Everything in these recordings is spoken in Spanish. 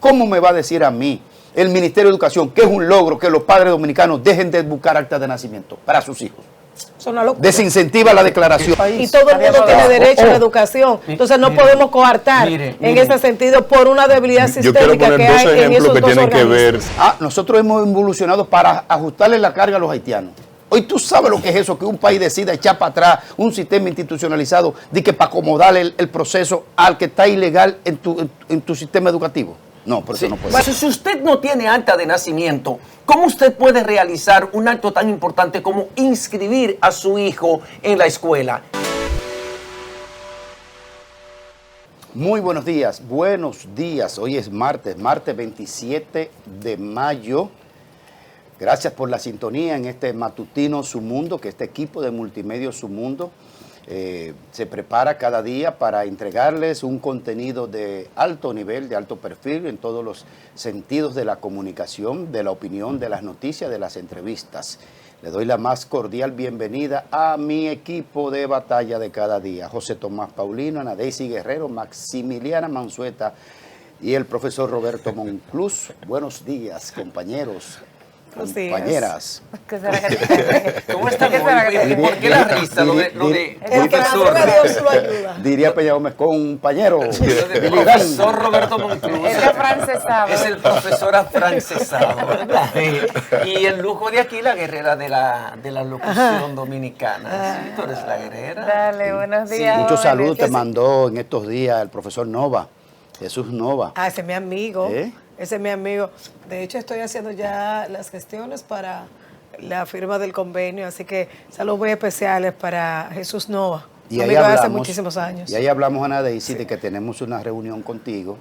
¿Cómo me va a decir a mí el Ministerio de Educación que es un logro que los padres dominicanos dejen de buscar actas de nacimiento para sus hijos? Es una locura. Desincentiva la declaración. Y todo el mundo tiene derecho a la educación. Entonces no podemos coartar en ese sentido por una debilidad sistémica que hay en esos dos organismos. Nosotros hemos evolucionado para ajustarle la carga a los haitianos. Hoy tú sabes lo que es eso, que un país decida echar para atrás un sistema institucionalizado de que para acomodarle el proceso al que está ilegal en tu sistema educativo. No, por eso no puede ser. Si usted no tiene acta de nacimiento, ¿cómo usted puede realizar un acto tan importante como inscribir a su hijo en la escuela? Muy buenos días, Hoy es martes 27 de mayo. Gracias por la sintonía en este matutino Su Mundo, que este equipo de Multimedios Su Mundo se prepara cada día para entregarles un contenido de alto nivel, de alto perfil en todos los sentidos de la comunicación, de la opinión, de las noticias, de las entrevistas. Le doy la más cordial bienvenida a mi equipo de batalla de cada día. José Tomás Paulino, Ana Daisy Guerrero, Maximiliana Manzueta y el profesor Roberto Monclús. Buenos días, compañeros. Compañeras. ¿Cómo está? ¿Por qué la risa? El profesor Dios lo ayuda. Diría Peña Gómez, compañero. El profesor Roberto Monclús. Es afrancesado. Es el profesor afrancesado, ¿verdad? Y el lujo de aquí, la guerrera de la locución dominicana. Sí, tú eres la guerrera. Dale, buenos días. Muchos saludos te mandó en estos días el profesor Nova, Jesús Nova. Ese es mi amigo. Ese es mi amigo. De hecho, estoy haciendo ya las gestiones para la firma del convenio, así que saludos muy especiales para Jesús Nova. Y ahí hablamos, hace muchísimos años. Y ahí hablamos, Ana Daisy, de que tenemos una reunión contigo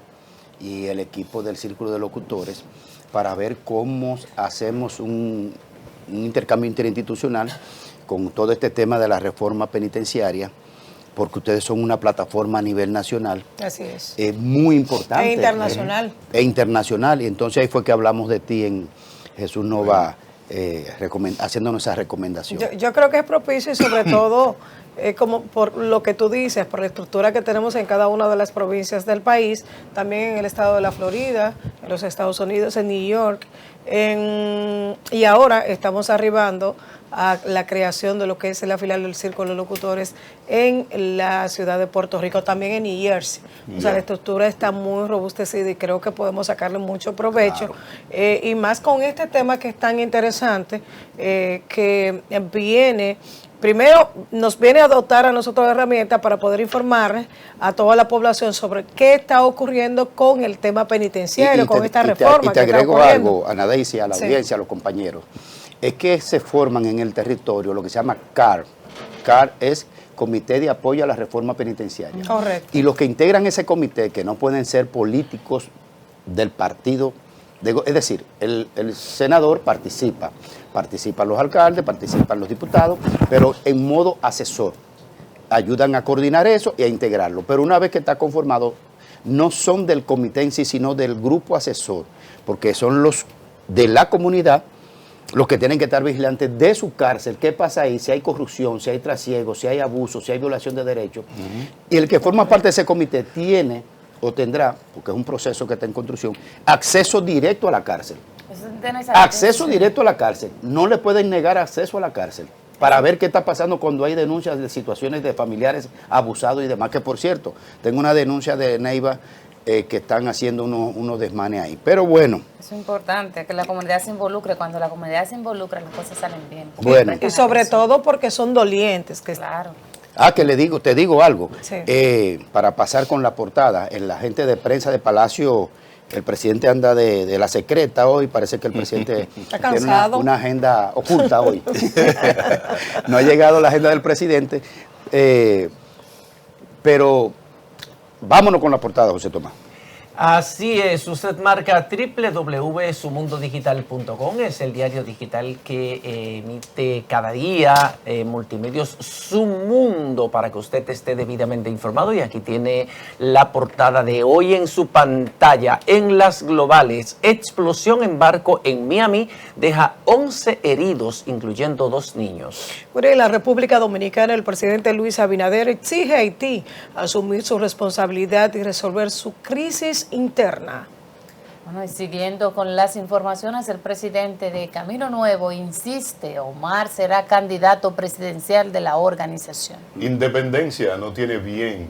y el equipo del Círculo de Locutores para ver cómo hacemos un intercambio interinstitucional con todo este tema de la reforma penitenciaria, porque ustedes son una plataforma a nivel nacional. Así es. Muy importante. E internacional. Y entonces ahí fue que hablamos de ti en Jesús Nova, haciéndonos esa recomendación. Yo creo que es propicio y sobre todo, como por lo que tú dices, por la estructura que tenemos en cada una de las provincias del país, también en el estado de la Florida, en los Estados Unidos, en New York, y ahora estamos arribando a la creación de lo que es la filial del Círculo de Locutores en la ciudad de Puerto Rico, también en New Jersey. O sea, la estructura está muy robustecida y creo que podemos sacarle mucho provecho. Claro. Y más con este tema que es tan interesante, que viene... Primero, nos viene a dotar a nosotros de herramientas para poder informar a toda la población sobre qué está ocurriendo con el tema penitenciario, con esta reforma. Y te agrego algo, Ana Daisy, a la audiencia, a los compañeros. Es que se forman en el territorio lo que se llama CAR. CAR es Comité de Apoyo a la Reforma Penitenciaria. Correcto. Y los que integran ese comité, que no pueden ser políticos del partido, es decir, el senador participan los alcaldes, participan los diputados, pero en modo asesor. Ayudan a coordinar eso y a integrarlo. Pero una vez que está conformado, no son del comité en sí, sino del grupo asesor, porque son los de la comunidad los que tienen que estar vigilantes de su cárcel, qué pasa ahí, si hay corrupción, si hay trasiego, si hay abuso, si hay violación de derechos. Y el que forma parte de ese comité tiene o tendrá, porque es un proceso que está en construcción, acceso directo a la cárcel. Acceso directo a la cárcel. No le pueden negar acceso a la cárcel para ver qué está pasando cuando hay denuncias de situaciones de familiares abusados y demás. Que, por cierto, tengo una denuncia de Neiva que están haciendo unos desmanes ahí. Pero bueno. Es importante que la comunidad se involucre. Cuando la comunidad se involucra, las cosas salen bien. Bueno. Y sobre todo porque son dolientes. Claro. Te digo algo. Sí. Para pasar con la portada, la gente de prensa de Palacio, el presidente anda de la secreta hoy, parece que el presidente está cansado. Tiene una agenda oculta hoy. No ha llegado la agenda del presidente, pero vámonos con la portada, José Tomás. Así es, usted marca www.sumundodigital.com, es el diario digital que emite cada día Multimedios Su Mundo, para que usted esté debidamente informado. Y aquí tiene la portada de hoy en su pantalla. En las globales, explosión en barco en Miami deja 11 heridos, incluyendo 2 niños. Bueno, en la República Dominicana, el presidente Luis Abinader exige a Haití asumir su responsabilidad y resolver su crisis interna. Bueno, y siguiendo con las informaciones, el presidente de Camino Nuevo insiste, Omar será candidato presidencial de la organización. Independencia no tiene bien,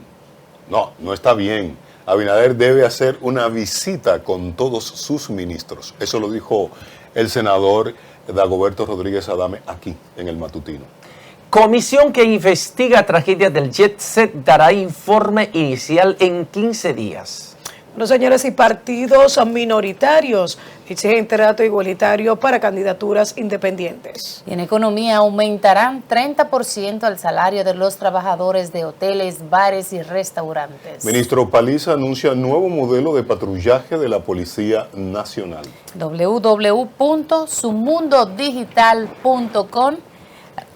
no está bien. Abinader debe hacer una visita con todos sus ministros. Eso lo dijo el senador Dagoberto Rodríguez Adame aquí en el matutino. Comisión que investiga tragedias del Jet Set dará informe inicial en 15 días. Bueno, señores, y partidos minoritarios exigen trato igualitario para candidaturas independientes. Y en economía aumentarán 30% el salario de los trabajadores de hoteles, bares y restaurantes. Ministro Paliza anuncia nuevo modelo de patrullaje de la Policía Nacional. www.sumundodigital.com.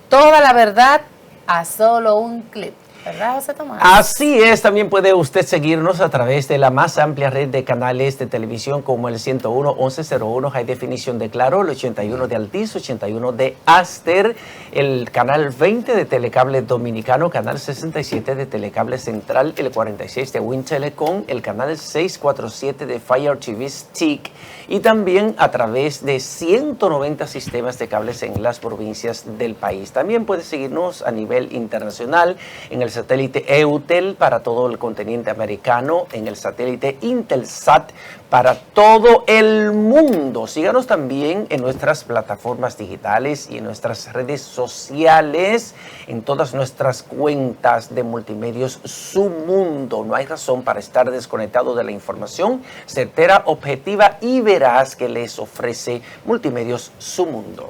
Toda la verdad a solo un clic. ¿Verdad, José Tomás? Así es, también puede usted seguirnos a través de la más amplia red de canales de televisión como el 101 1101 High Definition de Claro, el 81 de Altiz, 81 de Aster, el canal 20 de Telecable Dominicano, canal 67 de Telecable Central, el 46 de Win Telecom, el canal 647 de Fire TV Stick y también a través de 190 sistemas de cables en las provincias del país. También puede seguirnos a nivel internacional en el satélite EUTEL para todo el continente americano, en el satélite Intelsat para todo el mundo. Síganos también en nuestras plataformas digitales y en nuestras redes sociales, en todas nuestras cuentas de Multimedios Su Mundo. No hay razón para estar desconectado de la información certera, objetiva y veraz que les ofrece Multimedios Su Mundo.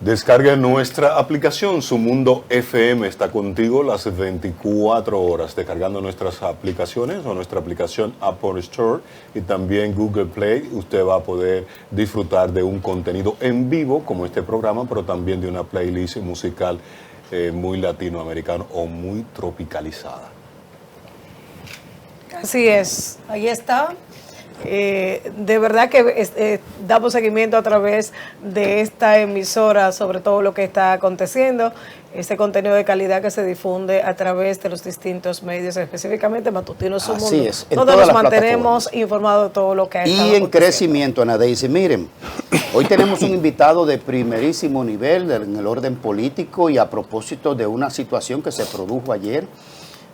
Descarga nuestra aplicación, Su Mundo FM, está contigo las 24 horas, descargando nuestras aplicaciones o nuestra aplicación Apple Store y también Google Play. Usted va a poder disfrutar de un contenido en vivo como este programa, pero también de una playlist musical muy latinoamericano o muy tropicalizada. Así es, ahí está. De verdad que damos seguimiento a través de esta emisora sobre todo lo que está aconteciendo, este contenido de calidad que se difunde a través de los distintos medios, específicamente Matutino Su Mundo. Así es, en todos todas nos las mantenemos informados de todo lo que ha estado Y en aconteciendo. crecimiento, Ana Daisy. Miren, hoy tenemos un invitado de primerísimo nivel en el orden político y a propósito de una situación que se produjo ayer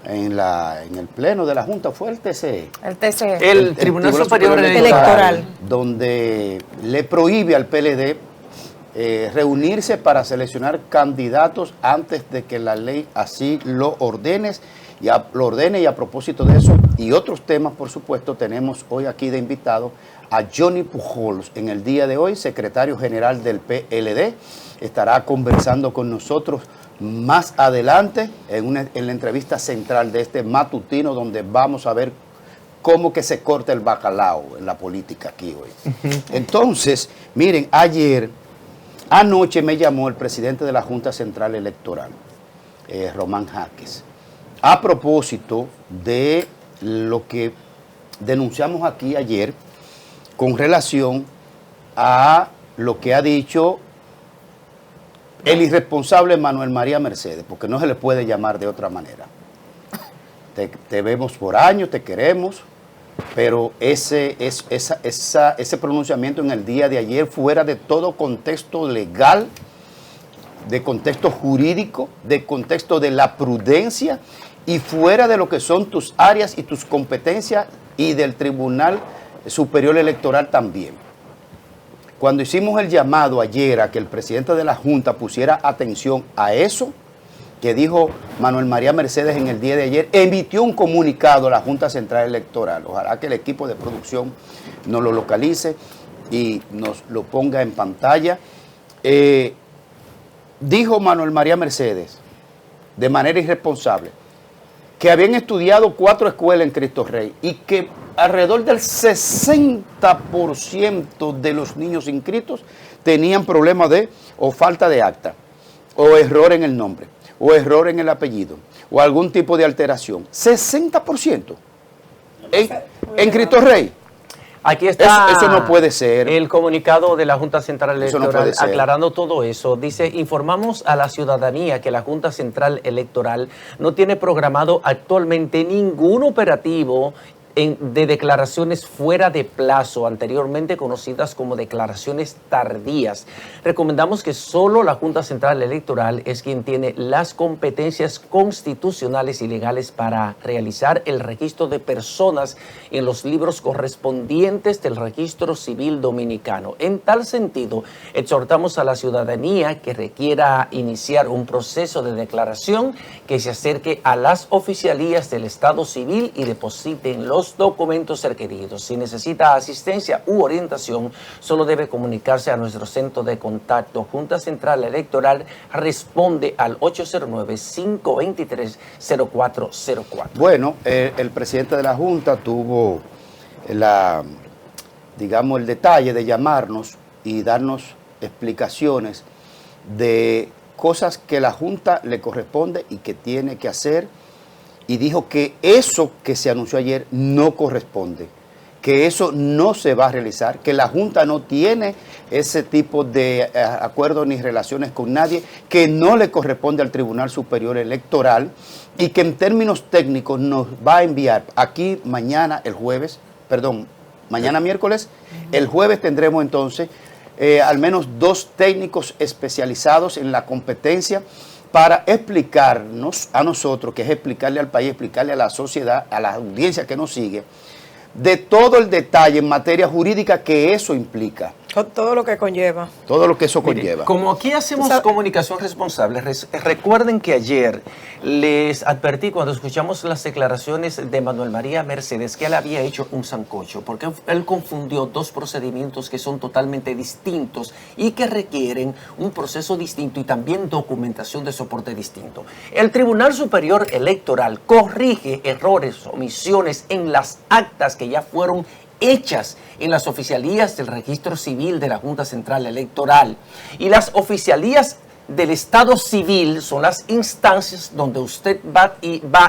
en el pleno de la Junta, fue el TCE. El TCE. El Tribunal Superior Electoral, donde le prohíbe al PLD reunirse para seleccionar candidatos antes de que la ley así lo ordene. Y a propósito de eso y otros temas, por supuesto, tenemos hoy aquí de invitado a Johnny Pujols. En el día de hoy, secretario general del PLD, estará conversando con nosotros más adelante en la entrevista central de este matutino, donde vamos a ver cómo que se corta el bacalao en la política aquí hoy. Entonces, miren, anoche me llamó el presidente de la Junta Central Electoral, Román Jaques, a propósito de lo que denunciamos aquí ayer con relación a lo que ha dicho el irresponsable Manuel María Mercedes, porque no se le puede llamar de otra manera. Te vemos por años, te queremos, pero ese pronunciamiento en el día de ayer, fuera de todo contexto legal, de contexto jurídico, de contexto de la prudencia y fuera de lo que son tus áreas y tus competencias y del Tribunal Superior Electoral también. Cuando hicimos el llamado ayer a que el presidente de la Junta pusiera atención a eso que dijo Manuel María Mercedes en el día de ayer, emitió un comunicado a la Junta Central Electoral. Ojalá que el equipo de producción nos lo localice y nos lo ponga en pantalla. Dijo Manuel María Mercedes, de manera irresponsable, que habían estudiado 4 escuelas en Cristo Rey y que alrededor del 60% de los niños inscritos tenían problemas o falta de acta, o error en el nombre, o error en el apellido, o algún tipo de alteración. 60% en Cristo Rey. Aquí está eso no puede ser. El comunicado de la Junta Central Eso no Electoral puede ser. aclarando todo eso. Dice, informamos a la ciudadanía que la Junta Central Electoral no tiene programado actualmente ningún operativo de declaraciones fuera de plazo, anteriormente conocidas como declaraciones tardías. Recomendamos que solo la Junta Central Electoral es quien tiene las competencias constitucionales y legales para realizar el registro de personas en los libros correspondientes del Registro Civil Dominicano. En tal sentido, exhortamos a la ciudadanía que requiera iniciar un proceso de declaración que se acerque a las oficialías del Estado Civil y depositen los documentos requeridos. Si necesita asistencia u orientación, solo debe comunicarse a nuestro centro de contacto. Junta Central Electoral responde al 809-523-0404. Bueno, el presidente de la Junta tuvo el detalle de llamarnos y darnos explicaciones de cosas que la Junta le corresponde y que tiene que hacer, y dijo que eso que se anunció ayer no corresponde, que eso no se va a realizar, que la Junta no tiene ese tipo de acuerdos ni relaciones con nadie, que no le corresponde al Tribunal Superior Electoral, y que en términos técnicos nos va a enviar aquí mañana miércoles, el jueves tendremos entonces al menos 2 técnicos especializados en la competencia para explicarnos a nosotros, que es explicarle al país, explicarle a la sociedad, a la audiencia que nos sigue, de todo el detalle en materia jurídica que eso implica. Todo lo que conlleva. Todo lo que eso Mire, conlleva. como aquí hacemos comunicación responsable, recuerden que ayer les advertí cuando escuchamos las declaraciones de Manuel María Mercedes que él había hecho un sancocho, porque él confundió 2 procedimientos que son totalmente distintos y que requieren un proceso distinto y también documentación de soporte distinto. El Tribunal Superior Electoral corrige errores, omisiones en las actas que ya fueron hechas en las oficialías del Registro Civil de la Junta Central Electoral. Y las oficialías del Estado Civil son las instancias donde usted va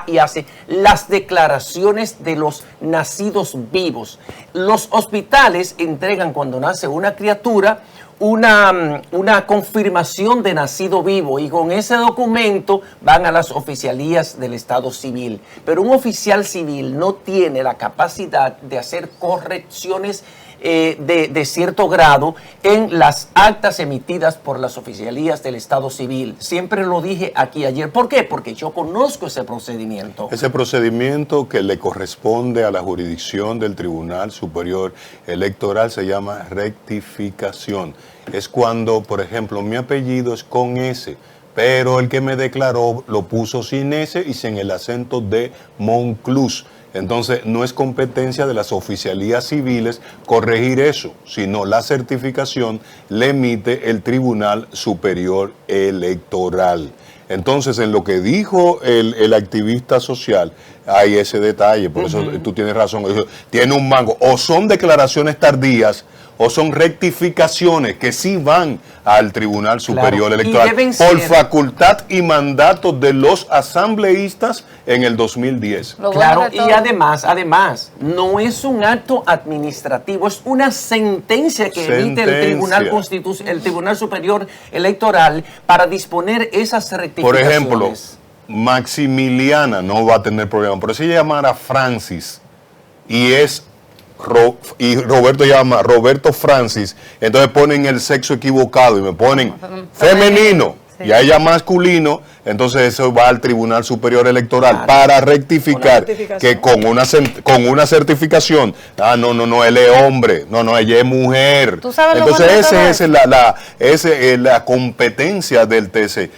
y hace las declaraciones de los nacidos vivos. Los hospitales entregan cuando nace una criatura una confirmación de nacido vivo, y con ese documento van a las oficialías del Estado Civil. Pero un oficial civil no tiene la capacidad de hacer correcciones de cierto grado en las actas emitidas por las oficialías del Estado Civil. Siempre lo dije aquí ayer. ¿Por qué? Porque yo conozco ese procedimiento. Ese procedimiento que le corresponde a la jurisdicción del Tribunal Superior Electoral se llama rectificación. Es cuando, por ejemplo, mi apellido es con S, pero el que me declaró lo puso sin S y sin el acento de Monclús. Entonces, no es competencia de las oficialías civiles corregir eso, sino la certificación le emite el Tribunal Superior Electoral. Entonces, en lo que dijo el activista social, hay ese detalle, por eso tú tienes razón, tiene un mango. O son declaraciones tardías, o son rectificaciones que sí van al Tribunal Superior Electoral por facultad y mandato de los asambleístas en el 2010. Claro, y además, no es un acto administrativo, es una sentencia que emite el Tribunal Superior Electoral para disponer esas rectificaciones. Por ejemplo, Maximiliana no va a tener problema, pero si ella llamara Francis y Roberto llama Roberto Francis, entonces ponen el sexo equivocado y me ponen femenino, sí, y a ella masculino, entonces eso va al Tribunal Superior Electoral para rectificar que con una certificación, no, él es hombre, no, ella es mujer. Entonces esa es la competencia del TC.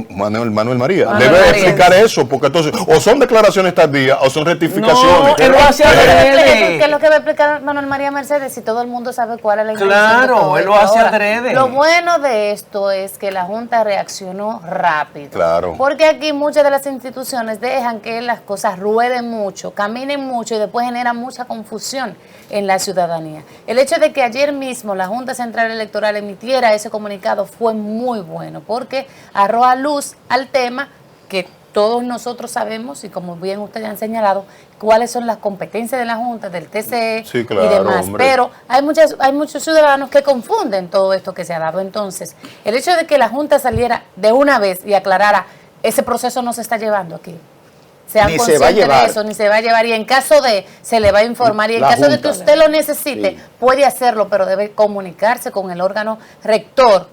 Manuel María debe explicar eso, porque entonces o son declaraciones tardías o son rectificaciones. No, él lo hace adrede. ¿Qué es lo que va a explicar Manuel María Mercedes si todo el mundo sabe cuál es la intención? Claro, él lo hace adrede. Lo bueno de esto es que la Junta reaccionó rápido. Claro. Porque aquí muchas de las instituciones dejan que las cosas rueden mucho, caminen mucho y después generan mucha confusión en la ciudadanía. El hecho de que ayer mismo la Junta Central Electoral emitiera ese comunicado fue muy bueno, porque arroja luz al tema que todos nosotros sabemos, y como bien ustedes han señalado, cuáles son las competencias de la Junta, del TCE, sí, claro, y demás. hombre. Pero hay muchos ciudadanos que confunden todo esto que se ha dado. Entonces, el hecho de que la Junta saliera de una vez y aclarara, ese proceso no se está llevando aquí, sean Ni se va a conscientes de llevar. eso, ni se va a llevar. Y en caso de, se le va a informar. Y en La caso de Junta. que usted lo necesite, Sí. puede hacerlo, pero debe comunicarse con el órgano rector,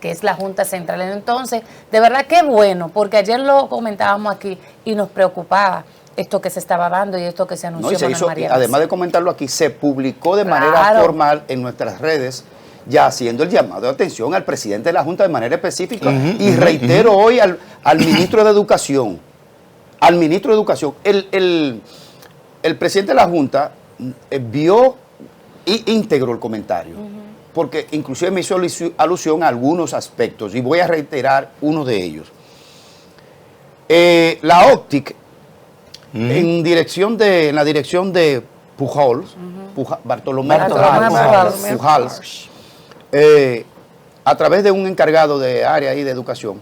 que es la Junta Central. Entonces, de verdad que bueno, porque ayer lo comentábamos aquí y nos preocupaba esto que se estaba dando y esto que se anunció. No, y se Manuel hizo, María además García. de comentarlo aquí, se publicó de manera Claro. formal en nuestras redes, ya haciendo el llamado de atención al presidente de la Junta de manera específica. Y reitero hoy al ministro de Educación, el presidente de la Junta vio e integró el comentario, porque inclusive me hizo alusión a algunos aspectos, y voy a reiterar uno de ellos. La OPTIC, en la dirección de Pujols, Bartolomé Pujols, a través de un encargado de área ahí de educación,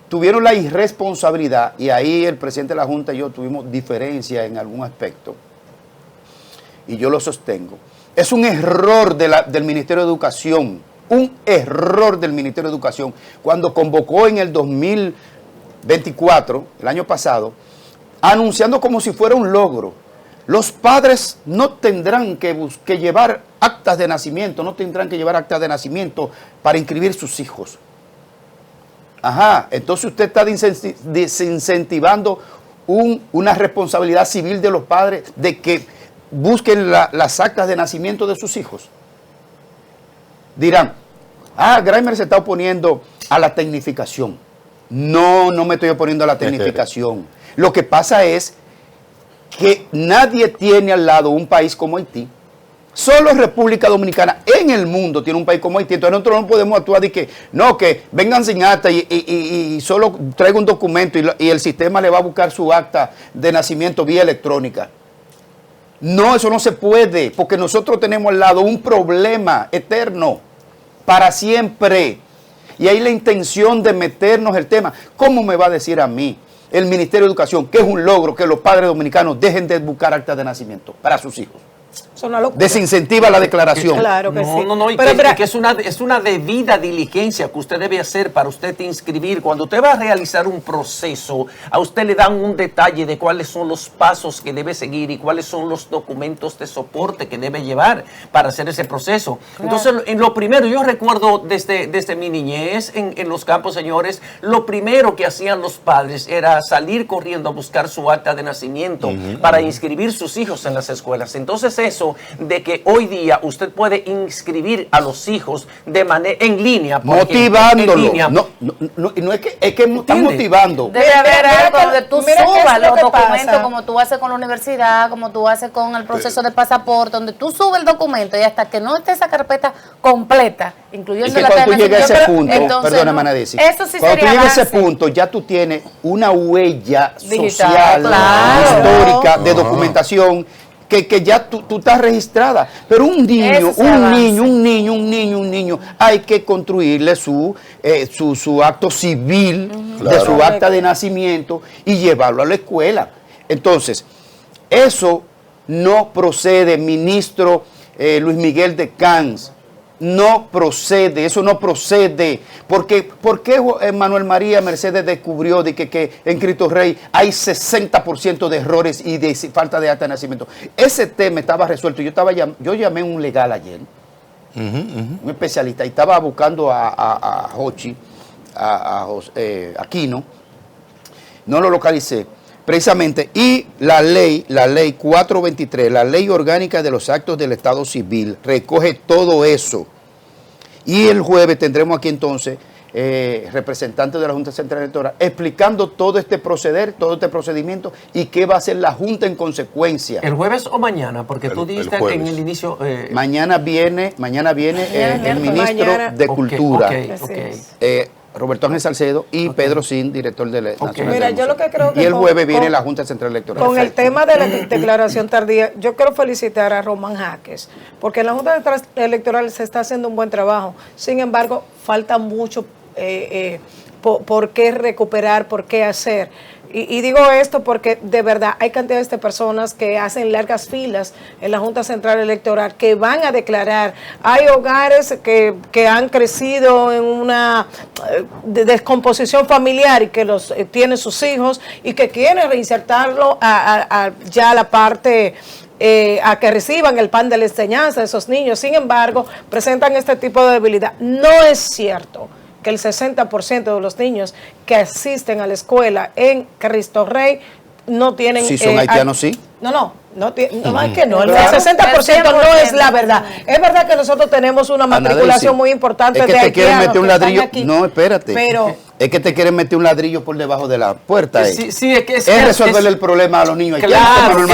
tuvieron la irresponsabilidad, y ahí el presidente de la Junta y yo tuvimos diferencia en algún aspecto, y yo lo sostengo. Es un error del Ministerio de Educación, cuando convocó en el 2024, el año pasado, anunciando como si fuera un logro. Los padres no tendrán que llevar actas de nacimiento, para inscribir sus hijos. Ajá, entonces usted está desincentivando una responsabilidad civil de los padres de que busquen las actas de nacimiento de sus hijos. Dirán, Graimer se está oponiendo a la tecnificación. No me estoy oponiendo a la tecnificación. Lo que pasa es que nadie tiene al lado un país como Haití. Solo República Dominicana en el mundo tiene un país como Haití. Entonces nosotros no podemos actuar de que vengan sin acta y solo traiga un documento y el sistema le va a buscar su acta de nacimiento vía electrónica. No, eso no se puede, porque nosotros tenemos al lado un problema eterno, para siempre. Y hay la intención de meternos el tema. ¿Cómo me va a decir a mí el Ministerio de Educación que es un logro que los padres dominicanos dejen de buscar actas de nacimiento para sus hijos? Es una locura. Desincentiva la declaración. Claro que sí. No, y Pero mira, que es una debida diligencia que usted debe hacer para usted inscribir. Cuando usted va a realizar un proceso, a usted le dan un detalle de cuáles son los pasos que debe seguir y cuáles son los documentos de soporte que debe llevar para hacer ese proceso. Entonces, en lo primero, yo recuerdo desde mi niñez en los campos, señores, lo primero que hacían los padres era salir corriendo a buscar su acta de nacimiento para inscribir sus hijos en las escuelas. Entonces, eso de que hoy día usted puede inscribir a los hijos de manera en línea, Motivándolo. en línea, No es que están motivando. Debe haber Mira algo que- donde tú mira qué subas es lo los que documentos pasa. como tú haces con la universidad, como tú haces con el proceso de pasaporte, donde tú subes el documento y hasta que no esté esa carpeta completa, Y incluyendo que la cuando tú acta de llegues a ese nacimiento, punto, entonces, perdona, no, Manadesi, eso sí cuando tú sería llegues a ese avance. punto, ya tú tienes una huella Digital, social, claro. histórica, de documentación, que ya tú estás registrada. Pero un Eso sí avance. niño, hay que construirle su acto civil de Claro. su acta de nacimiento y llevarlo a la escuela. Entonces, eso no procede, ministro Luis Miguel de Camps. No procede, eso no procede. ¿Por qué Manuel María Mercedes descubrió de que en Cristo Rey hay 60% de errores y de falta de acta de nacimiento? Ese tema estaba resuelto. Yo llamé a un legal ayer, un especialista, y estaba buscando a Hochi, a Aquino. No lo localicé. Precisamente, y la ley 423, la ley orgánica de los actos del Estado Civil, recoge todo eso. Y el jueves tendremos aquí entonces representantes de la Junta Central Electoral explicando todo este proceder, todo este procedimiento y qué va a hacer la Junta en consecuencia. ¿El jueves o mañana? Porque tú El dijiste jueves. en el inicio... Mañana viene el miércoles. ministro Mañana. de Cultura, Así es. Roberto Ángel Salcedo, y Pedro Sin, director de la Nacional Mira, del yo lo Museo. que creo que y el con- jueves viene con- la Junta Central Electoral. Con el tema de la declaración tardía, yo quiero felicitar a Román Jaques, porque en la Junta Electoral se está haciendo un buen trabajo. Sin embargo, falta mucho por qué recuperar, por qué hacer. Y digo esto porque de verdad hay cantidades de personas que hacen largas filas en la Junta Central Electoral que van a declarar. Hay hogares que han crecido en una descomposición familiar y que los tienen sus hijos y que quieren reinsertarlo ya a la parte a que reciban el pan de la enseñanza de esos niños. Sin embargo, presentan este tipo de debilidad. No es cierto que el 60% de los niños que asisten a la escuela en Cristo Rey no tienen... Si son haitianos, sí. No, es que no, el 60% no es la verdad. Es verdad que nosotros tenemos una matriculación muy importante de haitianos. Es que te quieren meter un ladrillo. No, espérate. Pero es que te quieren meter un ladrillo por debajo de la puerta. Sí, es que es resolverle el problema a los niños. Claro,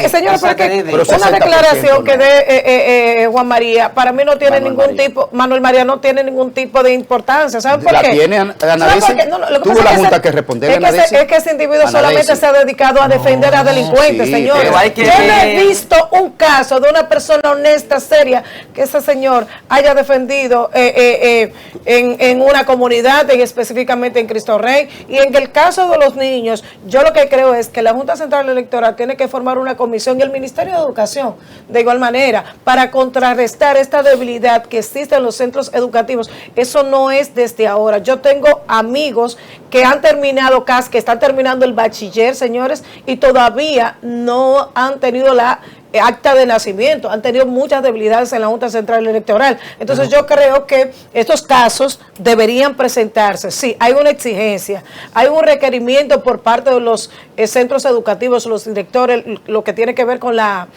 señor, una declaración que dé Juan María, para mí no tiene Manuel María no tiene ningún tipo de importancia. ¿Saben por qué? La tiene Anadesi. Tuvo la Junta que responder. Es que ese individuo solamente se ha dedicado a defender a delincuentes, señores. Yo no he visto un caso de una persona honesta, seria, que ese señor haya defendido en una comunidad, específicamente en Cristo Rey. Y en el caso de los niños, yo lo que creo es que la Junta Central Electoral tiene que formar una comisión y el Ministerio de Educación, de igual manera, para contrarrestar esta debilidad que existe en los centros educativos. Eso no es desde ahora. Yo tengo amigos que han terminado CAS, que están terminando el bachiller, señores, y todavía no han tenido la acta de nacimiento, han tenido muchas debilidades en la Junta Central Electoral. Entonces yo creo que estos casos deberían presentarse. Sí, hay una exigencia, hay un requerimiento por parte de los centros educativos, los directores, lo que tiene que ver con la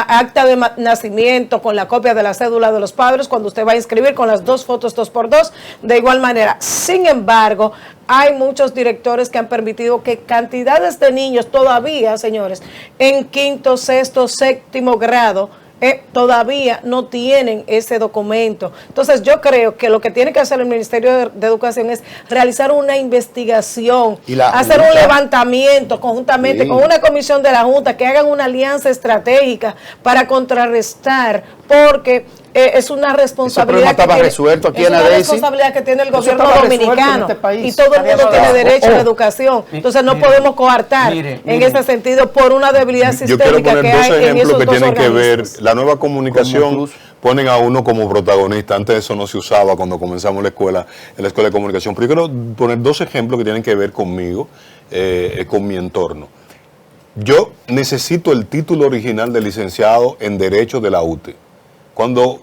acta de nacimiento, con la copia de la cédula de los padres, cuando usted va a inscribir, con las 2 fotos 2x2, de igual manera. Sin embargo, hay muchos directores que han permitido que cantidades de niños todavía, señores, en 5º, 6º, 7º grado, todavía no tienen ese documento. Entonces yo creo que lo que tiene que hacer el Ministerio de Educación es realizar una investigación, hacer un levantamiento conjuntamente con una comisión de la Junta, que hagan una alianza estratégica para contrarrestar, porque es una responsabilidad que tiene el gobierno dominicano y todo el mundo tiene derecho a la educación. Entonces no podemos coartar en ese sentido por una debilidad sistémica que hay en esos dos tienen que ver. organismos. La nueva comunicación ponen a uno como protagonista. Antes eso no se usaba cuando comenzamos la escuela de comunicación. Pero yo quiero poner 2 ejemplos que tienen que ver conmigo, con mi entorno. Yo necesito el título original de licenciado en Derecho de la UTE. Cuando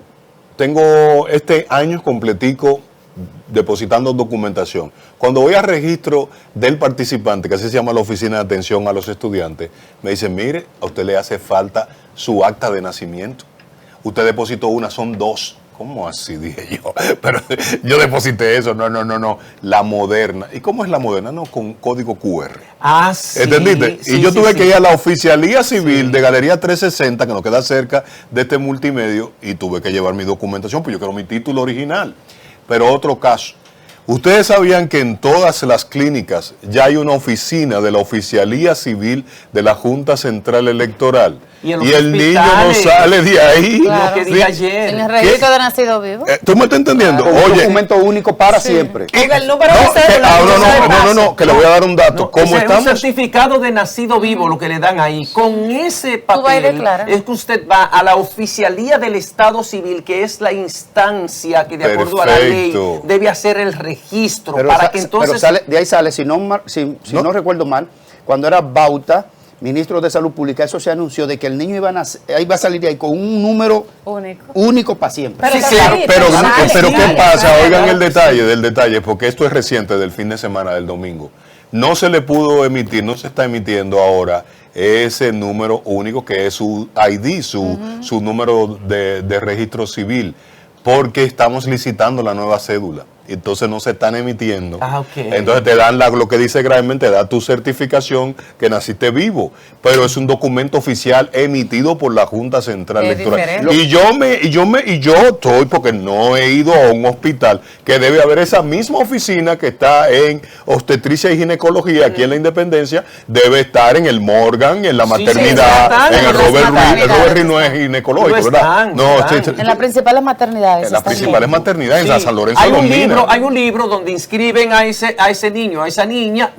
tengo este año completico depositando documentación, cuando voy al registro del participante, que así se llama la Oficina de Atención a los Estudiantes, me dicen, mire, a usted le hace falta su acta de nacimiento. Usted depositó una, son 2. ¿Cómo así? Dije yo. Pero yo deposité eso. No. La moderna. ¿Y cómo es la moderna? No, con código QR. Ah, sí. ¿Entendiste? Sí, y yo tuve que ir a la Oficialía Civil de Galería 360, que nos queda cerca de este multimedio, y tuve que llevar mi documentación, pues yo quiero mi título original. Pero otro caso. Ustedes sabían que en todas las clínicas ya hay una oficina de la Oficialía Civil de la Junta Central Electoral. Y el niño no sale de ahí. Claro. Lo que dije ayer. En el registro de nacido vivo. ¿Tú me estás entendiendo? Un documento único para siempre. El número de cédula. No, que le voy a dar un dato. Como estamos, un certificado de nacido vivo, lo que le dan ahí. Con ese papel es que usted va a la Oficialía del Estado Civil, que es la instancia que de acuerdo a la ley debe hacer el registro. Pero para que entonces... Pero de ahí sale, si no recuerdo mal, cuando era Bauta, ministro de Salud Pública, eso se anunció de que el niño iba a salir de ahí con un número único para siempre. Pero ¿qué pasa? Oigan el detalle, porque esto es reciente, del fin de semana, del domingo. No se le pudo emitir, no se está emitiendo ahora ese número único que es su ID, su número de registro civil, porque estamos licitando la nueva cédula. Entonces no se están emitiendo. Entonces te dan lo que dice Graimen, te da tu certificación que naciste vivo, pero es un documento oficial emitido por la Junta Central Electoral. Y yo estoy, porque no he ido a un hospital, que debe haber esa misma oficina que está en obstetricia y ginecología aquí en la Independencia, debe estar en el Morgan, en la maternidad, en el Robert Reed no es ginecológico, ¿verdad? En las principales maternidades. En las principales maternidades, en San Lorenzo de los Minas. libro donde inscriben a ese niño, a esa niña,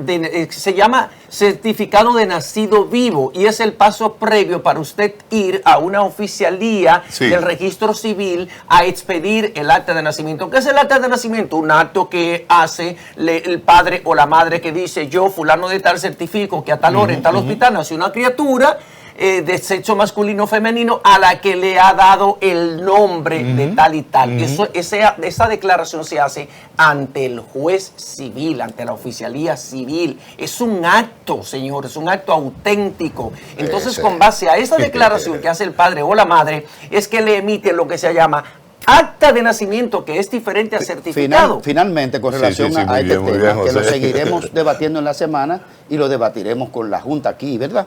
se llama certificado de nacido vivo, y es el paso previo para usted ir a una oficialía del registro civil a expedir el acta de nacimiento. ¿Qué es el acta de nacimiento? Un acto que hace el padre o la madre que dice: yo, fulano de tal, certifico que a tal hora en tal hospital nació una criatura de sexo masculino o femenino a la que le ha dado el nombre de tal y tal. Esa declaración se hace ante el juez civil, ante la oficialía civil. Es un acto, señor, es un acto auténtico. Entonces, con base a esa declaración que hace el padre o la madre, es que le emiten lo que se llama acta de nacimiento, que es diferente a certificado. Finalmente, con relación a este tema, que lo seguiremos debatiendo en la semana y lo debatiremos con la Junta aquí, ¿verdad?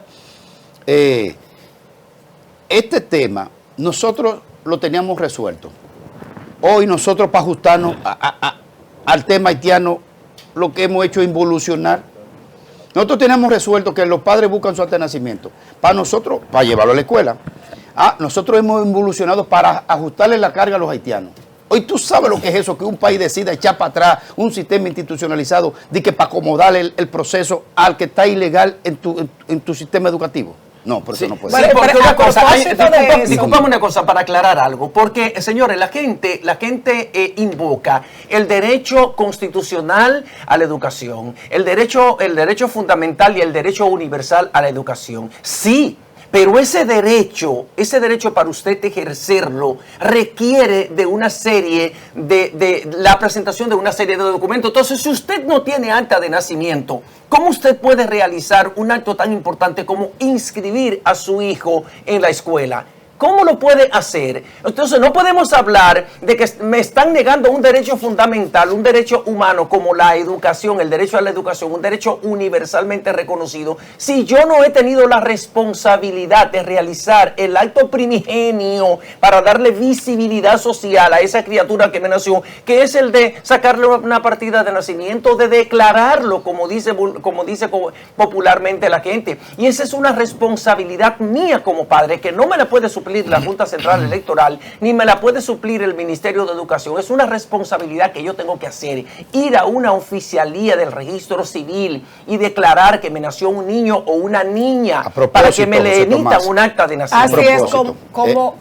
Este tema nosotros lo teníamos resuelto. Hoy nosotros, para ajustarnos al tema haitiano, lo que hemos hecho es involucionar. Nosotros tenemos resuelto que los padres buscan su acta de nacimiento para nosotros, para llevarlo a la escuela. Nosotros hemos involucionado para ajustarle la carga a los haitianos. Hoy tú sabes lo que es eso, que un país decida echar para atrás un sistema institucionalizado de que para acomodarle el proceso al que está ilegal en tu sistema educativo. No, por eso no puede ser. Porque una cosa, discúlpame una cosa para aclarar algo, porque, señores, la gente invoca el derecho constitucional a la educación, el derecho fundamental y el derecho universal a la educación. Sí. Pero ese derecho para usted ejercerlo requiere de una serie de la presentación de una serie de documentos. Entonces, si usted no tiene acta de nacimiento, ¿cómo usted puede realizar un acto tan importante como inscribir a su hijo en la escuela? ¿Cómo lo puede hacer? Entonces no podemos hablar de que me están negando un derecho fundamental, un derecho humano como la educación, el derecho a la educación, un derecho universalmente reconocido, si yo no he tenido la responsabilidad de realizar el acto primigenio para darle visibilidad social a esa criatura que me nació, que es el de sacarle una partida de nacimiento, de declararlo, como dice popularmente la gente. Y esa es una responsabilidad mía como padre, que no me la puede suplir la Junta Central Electoral, ni me la puede suplir el Ministerio de Educación. Es una responsabilidad que yo tengo que hacer, ir a una oficialía del registro civil y declarar que me nació un niño o una niña para que me le emitan un acta de nacimiento. Así es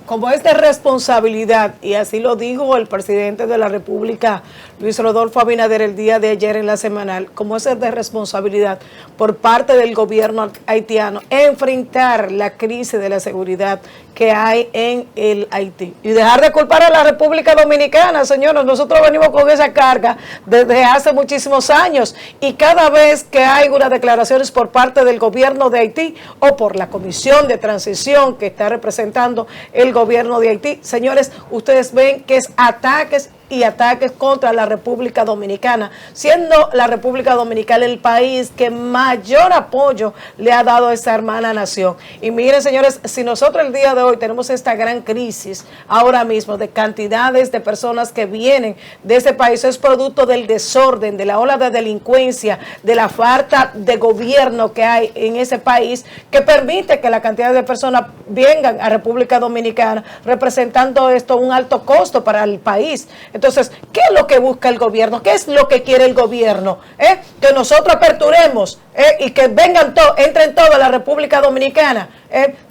como es de responsabilidad, y así lo dijo el presidente de la República, Luis Rodolfo Abinader, el día de ayer en la semanal, como es de responsabilidad por parte del gobierno haitiano enfrentar la crisis de la seguridad que hay en el Haití. Y dejar de culpar a la República Dominicana, señores. Nosotros venimos con esa carga desde hace muchísimos años, y cada vez que hay unas declaraciones por parte del gobierno de Haití o por la Comisión de Transición que está representando el gobierno de Haití, señores, ustedes ven que es ataques y ataques contra la República Dominicana, siendo la República Dominicana el país que mayor apoyo le ha dado a esa hermana nación. Y miren, señores, si nosotros el día de hoy tenemos esta gran crisis ahora mismo de cantidades de personas que vienen de ese país, es producto del desorden, de la ola de delincuencia, de la falta de gobierno que hay en ese país, que permite que la cantidad de personas vengan a República Dominicana, representando esto un alto costo para el país. Entonces, ¿qué es lo que busca el gobierno? ¿Qué es lo que quiere el gobierno? Que nosotros aperturemos y que vengan entren todos a la República Dominicana,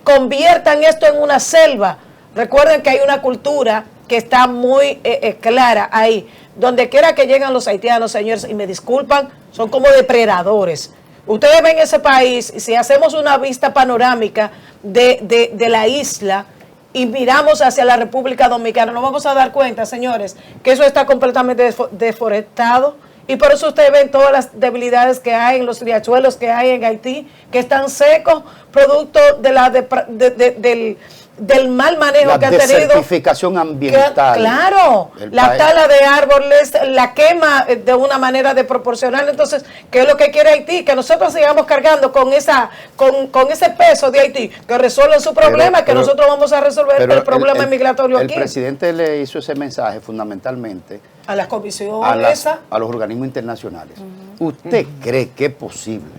conviertan esto en una selva. Recuerden que hay una cultura que está muy clara ahí. Donde quiera que lleguen los haitianos, señores, y me disculpan, son como depredadores. Ustedes ven ese país, y si hacemos una vista panorámica de la isla y miramos hacia la República Dominicana, nos vamos a dar cuenta, señores, que eso está completamente deforestado. Y por eso ustedes ven todas las debilidades que hay en los riachuelos que hay en Haití, que están secos, producto de del mal manejo que han tenido. La desertificación ambiental. Claro, la tala de árboles, la quema de una manera desproporcional. Entonces, ¿qué es lo que quiere Haití? Que nosotros sigamos cargando con ese peso de Haití, que resuelvan su problema, que nosotros vamos a resolver el problema migratorio aquí. El presidente le hizo ese mensaje fundamentalmente a la comisión a los organismos internacionales. ¿Usted cree que es posible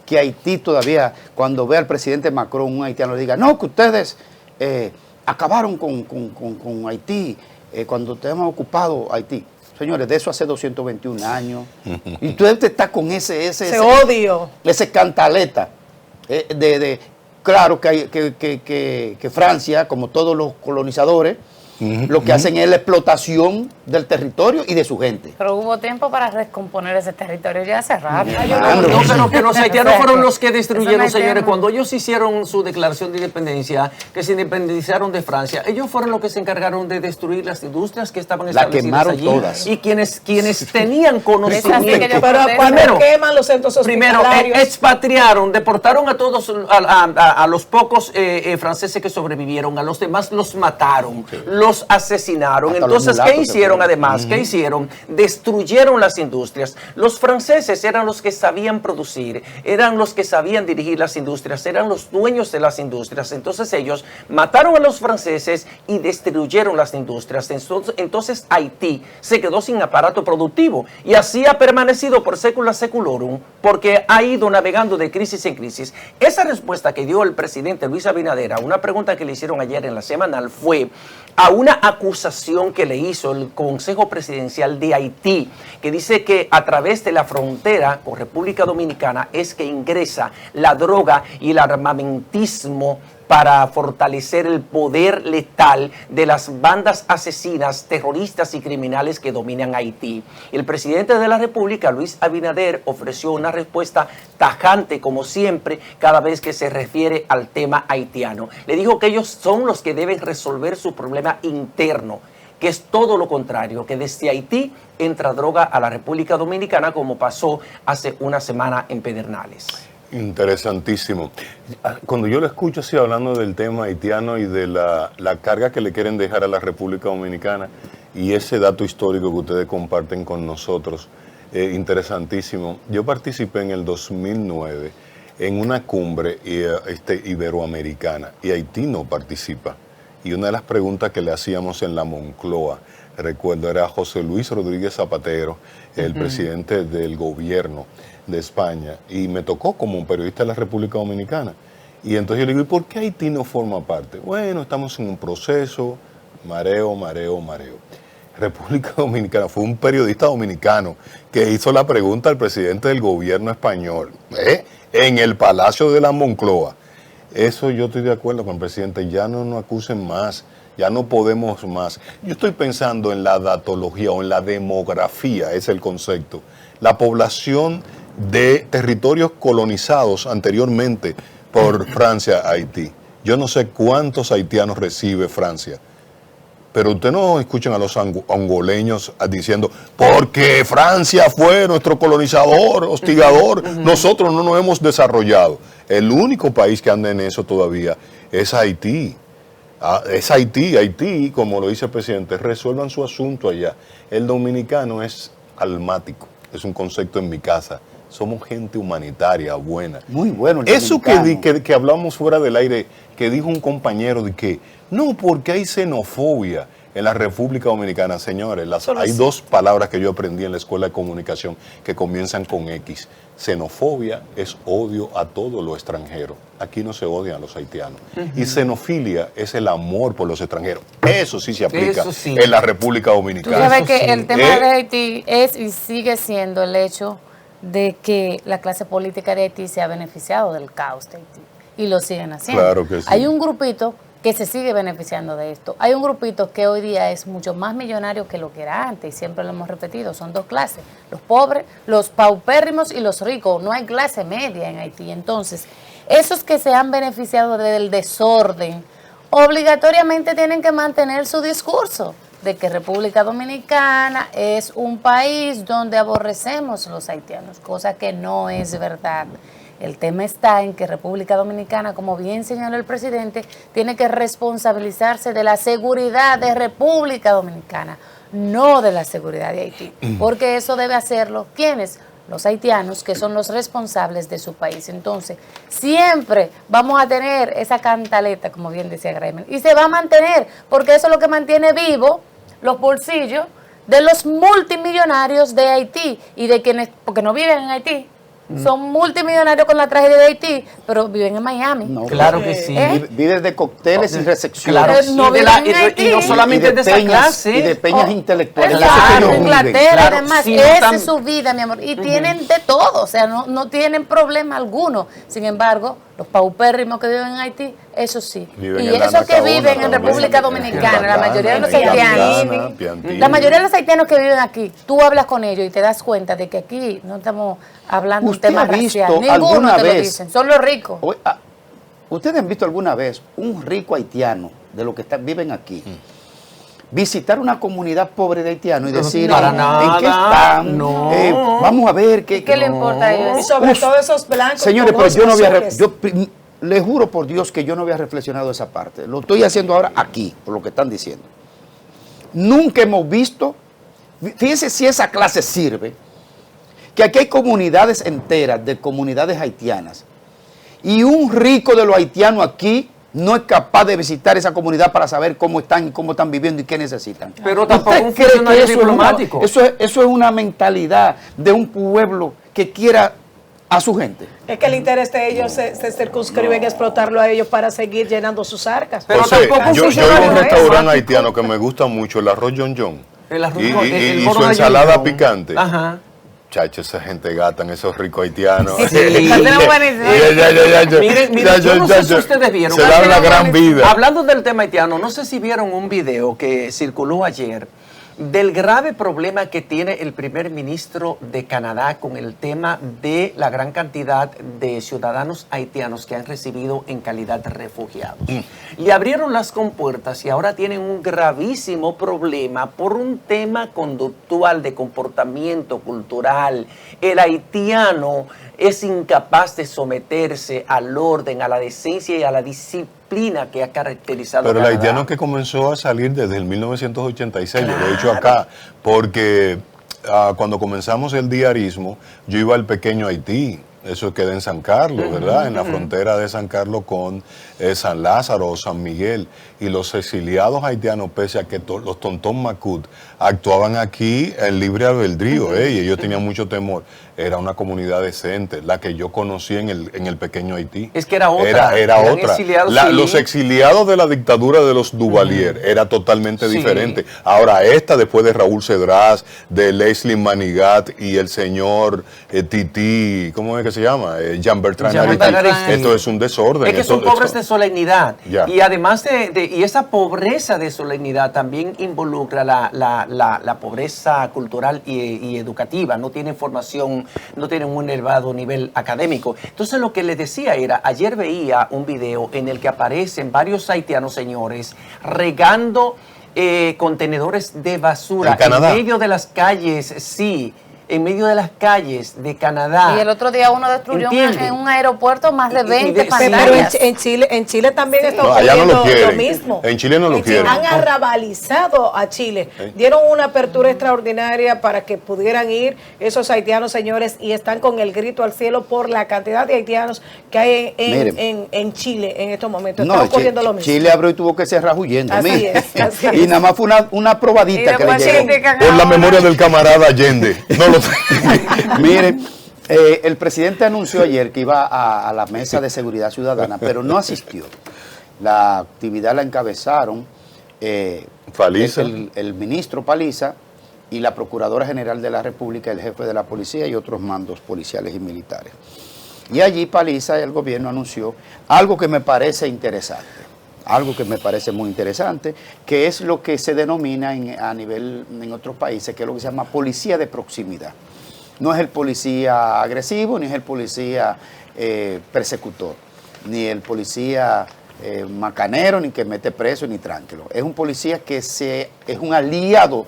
que Haití todavía, cuando vea al presidente Macron, un haitiano, le diga, no, que ustedes acabaron con Haití cuando tenemos ocupado Haití? Señores, de eso hace 221 años. Y usted está con ese odio. Ese cantaleta. Claro que Francia, como todos los colonizadores, lo que hacen es la explotación del territorio y de su gente. Pero hubo tiempo para recomponer ese territorio ya hace rato. No, pero los haitianos fueron los que destruyeron, Eso no hay señores. tema. Cuando ellos hicieron su declaración de independencia, que se independizaron de Francia, ellos fueron los que se encargaron de destruir las industrias que estaban establecidas quemaron allí. todas. Y quienes tenían conocimiento. Pero cuando queman los centros Primero, hospitalarios. expatriaron, deportaron a todos, a los pocos franceses que sobrevivieron, a los demás los mataron, los asesinaron. Hasta Entonces, los ¿qué mulatos se hicieron fueron. además? ¿Qué hicieron? Destruyeron las industrias. Los franceses eran los que sabían producir, eran los que sabían dirigir las industrias, eran los dueños de las industrias. Entonces ellos mataron a los franceses y destruyeron las industrias. Entonces Haití se quedó sin aparato productivo y así ha permanecido por sécula seculorum, porque ha ido navegando de crisis en crisis. Esa respuesta que dio el presidente Luis Abinader a una pregunta que le hicieron ayer en la semanal fue a una acusación que le hizo el Consejo Presidencial de Haití, que dice que a través de la frontera con República Dominicana es que ingresa la droga y el armamentismo para fortalecer el poder letal de las bandas asesinas, terroristas y criminales que dominan Haití. El presidente de la República, Luis Abinader, ofreció una respuesta tajante, como siempre, cada vez que se refiere al tema haitiano. Le dijo que ellos son los que deben resolver su problema interno, que es todo lo contrario, que desde Haití entra droga a la República Dominicana, como pasó hace una semana en Pedernales. Interesantísimo. Cuando yo lo escucho así hablando del tema haitiano y de la carga que le quieren dejar a la República Dominicana y ese dato histórico que ustedes comparten con nosotros, interesantísimo. Yo participé en el 2009 en una cumbre iberoamericana y Haití no participa. Y una de las preguntas que le hacíamos en la Moncloa, recuerdo, era José Luis Rodríguez Zapatero, el presidente del gobierno de España, y me tocó como un periodista de la República Dominicana. Y entonces yo le digo, ¿y por qué Haití no forma parte? Bueno, estamos en un proceso, mareo. República Dominicana, fue un periodista dominicano que hizo la pregunta al presidente del gobierno español, en el Palacio de la Moncloa. Eso yo estoy de acuerdo con el presidente, ya no nos acusen más, ya no podemos más. Yo estoy pensando en la datología o en la demografía, es el concepto. La población de territorios colonizados anteriormente por Francia a Haití. Yo no sé cuántos haitianos recibe Francia, pero usted no escuchan a los angoleños diciendo, porque Francia fue nuestro colonizador, hostigador, nosotros no nos hemos desarrollado. El único país que anda en eso todavía es Haití. Es Haití, como lo dice el presidente, resuelvan su asunto allá. El dominicano es almático, es un concepto en mi casa. Somos gente humanitaria, buena. Muy bueno el Eso dominicano. que hablamos fuera del aire, que dijo un compañero de que, no, porque hay xenofobia en la República Dominicana. Señores, hay dos palabras que yo aprendí en la Escuela de Comunicación que comienzan con X. Xenofobia es odio a todo lo extranjero. Aquí no se odian a los haitianos. Y xenofilia es el amor por los extranjeros. Eso sí se aplica en la República Tú Dominicana. sabes que el tema de Haití es y sigue siendo el hecho de que la clase política de Haití se ha beneficiado del caos de Haití y lo siguen haciendo. Claro que sí. Hay un grupito que se sigue beneficiando de esto. Hay un grupito que hoy día es mucho más millonario que lo que era antes, y siempre lo hemos repetido, son dos clases, los pobres, los paupérrimos y los ricos. No hay clase media en Haití. Entonces, esos que se han beneficiado del desorden, obligatoriamente tienen que mantener su discurso de que República Dominicana es un país donde aborrecemos los haitianos, cosa que no es verdad. El tema está en que República Dominicana, como bien señaló el presidente, tiene que responsabilizarse de la seguridad de República Dominicana, no de la seguridad de Haití, porque eso debe hacerlo, ¿quiénes? Los haitianos, que son los responsables de su país. Entonces, siempre vamos a tener esa cantaleta, como bien decía Graimer, y se va a mantener, porque eso es lo que mantiene vivo los bolsillos de los multimillonarios de Haití y de quienes, porque no viven en Haití, son multimillonarios con la tragedia de Haití, pero viven en Miami. No, Claro que sí. Vives de cócteles y recepciones. Claro, No y, de la- viven en Haití. y no solamente de esa clase. y de peñas intelectuales. Claro, Eso es que ellos Inglaterra, viven. Claro, además, sí, esa es su vida, mi amor. Y tienen de todo, o sea, no tienen problema alguno. Sin embargo, los paupérrimos que viven en Haití, eso sí. Viven Y en la esos que Nacaona viven en también, República en Dominicana, la Bacana, mayoría de los en haitianos. Piantini, Piantini. La mayoría de los haitianos que viven aquí, tú hablas con ellos y te das cuenta de que aquí no estamos hablando de un ¿Usted tema ha visto racial. Ninguno alguna te lo vez- dicen, son los ricos. ¿Ustedes han visto alguna vez un rico haitiano de los que viven aquí visitar una comunidad pobre de haitianos y decir para en nada, qué están? no. Vamos a ver qué... ¿Qué le importa a ellos? Y sobre todo esos blancos. Señores, con pero yo no ojos había... azules. Les juro por Dios que yo no había reflexionado esa parte. Lo estoy haciendo ahora aquí, por lo que están diciendo. Nunca hemos visto... Fíjense si esa clase sirve, que aquí hay comunidades enteras de comunidades haitianas y un rico de los haitianos aquí no es capaz de visitar esa comunidad para saber cómo están viviendo y qué necesitan. Pero tampoco ¿Usted un cree que funcionario eso es una- diplomático. eso es una mentalidad de un pueblo que quiera a su gente? Es que el interés de ellos se circunscribe en explotarlo a ellos para seguir llenando sus arcas. Pero José, tampoco yo he ido a funcionario un es restaurante diplomático. haitiano que me gusta mucho, el arroz John John. El arroz y, con- y- el y bono su de ensalada John John. picante. Ajá. Chacho, esa gente gata en esos ricos haitianos. Sí. Tenemos buenísimo. Ya. Miren, yo no sé si ustedes vieron. Se dan la gran vida. Hablando del tema haitiano, no sé si vieron un video que circuló ayer del grave problema que tiene el primer ministro de Canadá con el tema de la gran cantidad de ciudadanos haitianos que han recibido en calidad de refugiados. Le abrieron las compuertas y ahora tienen un gravísimo problema por un tema conductual de comportamiento cultural. El haitiano es incapaz de someterse al orden, a la decencia y a la disciplina que ha caracterizado Pero el Canadá. haitiano que comenzó a salir desde el 1986, yo lo he dicho acá, porque cuando comenzamos el diarismo, yo iba al pequeño Haití. Eso queda en San Carlos, ¿verdad? En la frontera de San Carlos con San Lázaro o San Miguel. Y los exiliados haitianos, pese a que los tontón Macut actuaban aquí en libre albedrío, y ellos tenían mucho temor. Era una comunidad decente, la que yo conocí en el pequeño Haití. Es que era otra. Era Eran otra. exiliados, sí. Los exiliados de la dictadura de los Duvalier era totalmente Sí. diferente. Ahora esta, después de Raúl Cedrás, de Leslie Manigat y el señor Tití, ¿cómo es que se llama? Jean Bertrand Jean Aristide. Bertrand Aristide. Esto es un desorden. Es que son Esto- pobres esto- de solemnidad. Ya. Y además y esa pobreza de solemnidad también involucra la pobreza cultural y educativa. No tienen formación, no tienen un elevado nivel académico. Entonces lo que les decía era, ayer veía un video en el que aparecen varios haitianos, señores, regando contenedores de basura ¿En Canadá? medio de las calles, sí, en medio de las calles de Canadá. Y el otro día uno destruyó ¿Entiende? en un aeropuerto más de Y 20 sí, Pero pantallas. en Chile también está No, allá no ocurriendo lo quieren. lo mismo. En Chile no lo En Chile quieren. Han arrabalizado a Chile. Sí. Dieron una apertura extraordinaria para que pudieran ir esos haitianos, señores, y están con el grito al cielo por la cantidad de haitianos que hay en Chile en estos momentos. Está ocurriendo lo mismo. Chile abrió y tuvo que cerrar huyendo. Así mire. es, así Y es. nada más fue una probadita Y que le después llegó. critican Por la ahora. memoria del camarada Allende. No lo Miren, el presidente anunció ayer que iba a la mesa de seguridad ciudadana, pero no asistió. La actividad la encabezaron Paliza. el ministro Paliza y la Procuradora General de la República, el jefe de la policía y otros mandos policiales y militares. Y allí Paliza y el gobierno anunció algo que me parece interesante. Algo que me parece muy interesante, que es lo que se denomina a nivel en otros países, que es lo que se llama policía de proximidad. No es el policía agresivo, ni es el policía persecutor, ni el policía macanero, ni que mete preso, ni tranquilo. Es un policía que es un aliado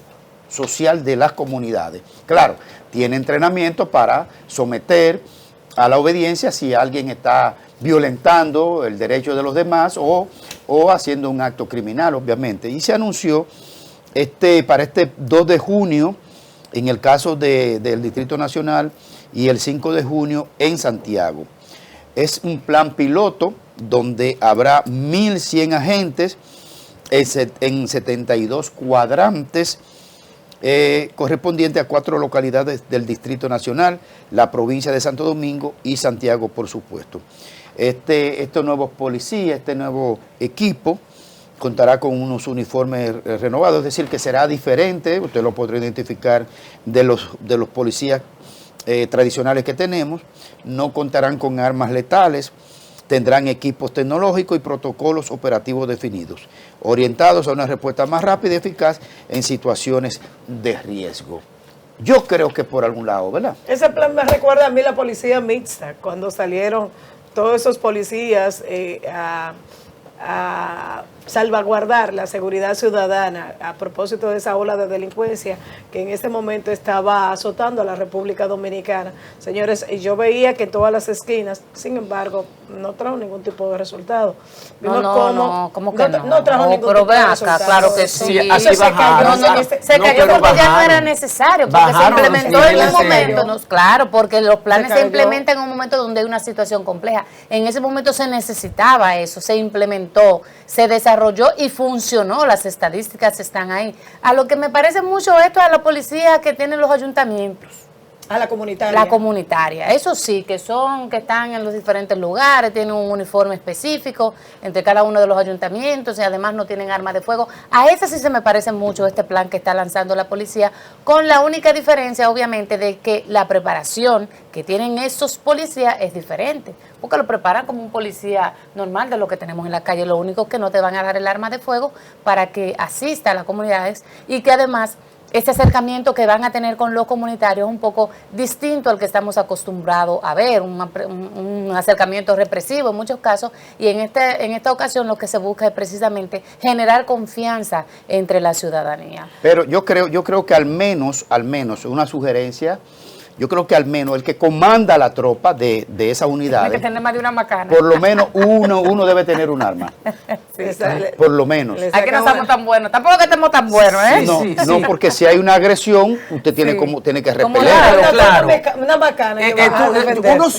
social de las comunidades. Claro, tiene entrenamiento para someter a la obediencia si alguien está violentando el derecho de los demás o haciendo un acto criminal, obviamente. Y se anunció para este 2 de junio, en el caso del Distrito Nacional, y el 5 de junio en Santiago. Es un plan piloto donde habrá 1.100 agentes en 72 cuadrantes correspondiente a 4 localidades del Distrito Nacional, la provincia de Santo Domingo y Santiago, por supuesto. Estos nuevos policías, este nuevo equipo, contará con unos uniformes renovados, es decir, que será diferente, usted lo podrá identificar de los policías tradicionales que tenemos. No contarán con armas letales, tendrán equipos tecnológicos y protocolos operativos definidos, orientados a una respuesta más rápida y eficaz en situaciones de riesgo. Yo creo que por algún lado, ¿verdad? Ese plan me recuerda a mí la policía mixta, cuando salieron todos esos policías a salvaguardar la seguridad ciudadana a propósito de esa ola de delincuencia que en este momento estaba azotando a la República Dominicana. Señores, yo veía que en todas las esquinas, sin embargo, no trajo ningún tipo de resultado. ¿Cómo que no? No trajo ningún pero tipo de acá, resultado. claro que sí. Así bajaron. Se cayó porque ya no era necesario, porque se implementó en un momento. Claro, porque los planes se implementan en un momento donde hay una situación compleja. En ese momento se necesitaba eso, se implementó, se desarrolló y funcionó. Las estadísticas están ahí. A lo que me parece mucho esto a la policía que tienen los ayuntamientos. A la comunitaria. La comunitaria, eso sí, que están en los diferentes lugares, tienen un uniforme específico entre cada uno de los ayuntamientos y además no tienen armas de fuego. A ese sí se me parece mucho este plan que está lanzando la policía, con la única diferencia, obviamente, de que la preparación que tienen esos policías es diferente, porque lo preparan como un policía normal de lo que tenemos en la calle. Lo único que no te van a dar el arma de fuego para que asista a las comunidades y que además ese acercamiento que van a tener con los comunitarios es un poco distinto al que estamos acostumbrados a ver, un acercamiento represivo en muchos casos, y en esta ocasión lo que se busca es precisamente generar confianza entre la ciudadanía. Pero yo creo que al menos, una sugerencia, yo creo que al menos el que comanda la tropa de esa unidad, Tiene que tener más de una macana. por lo menos uno debe tener un arma. Sí, Por lo menos. Aquí no somos tan buenos, tampoco que estemos tan buenos, ¿eh? No, porque si hay una agresión, usted tiene que repeler. Claro. Una bacana. Uno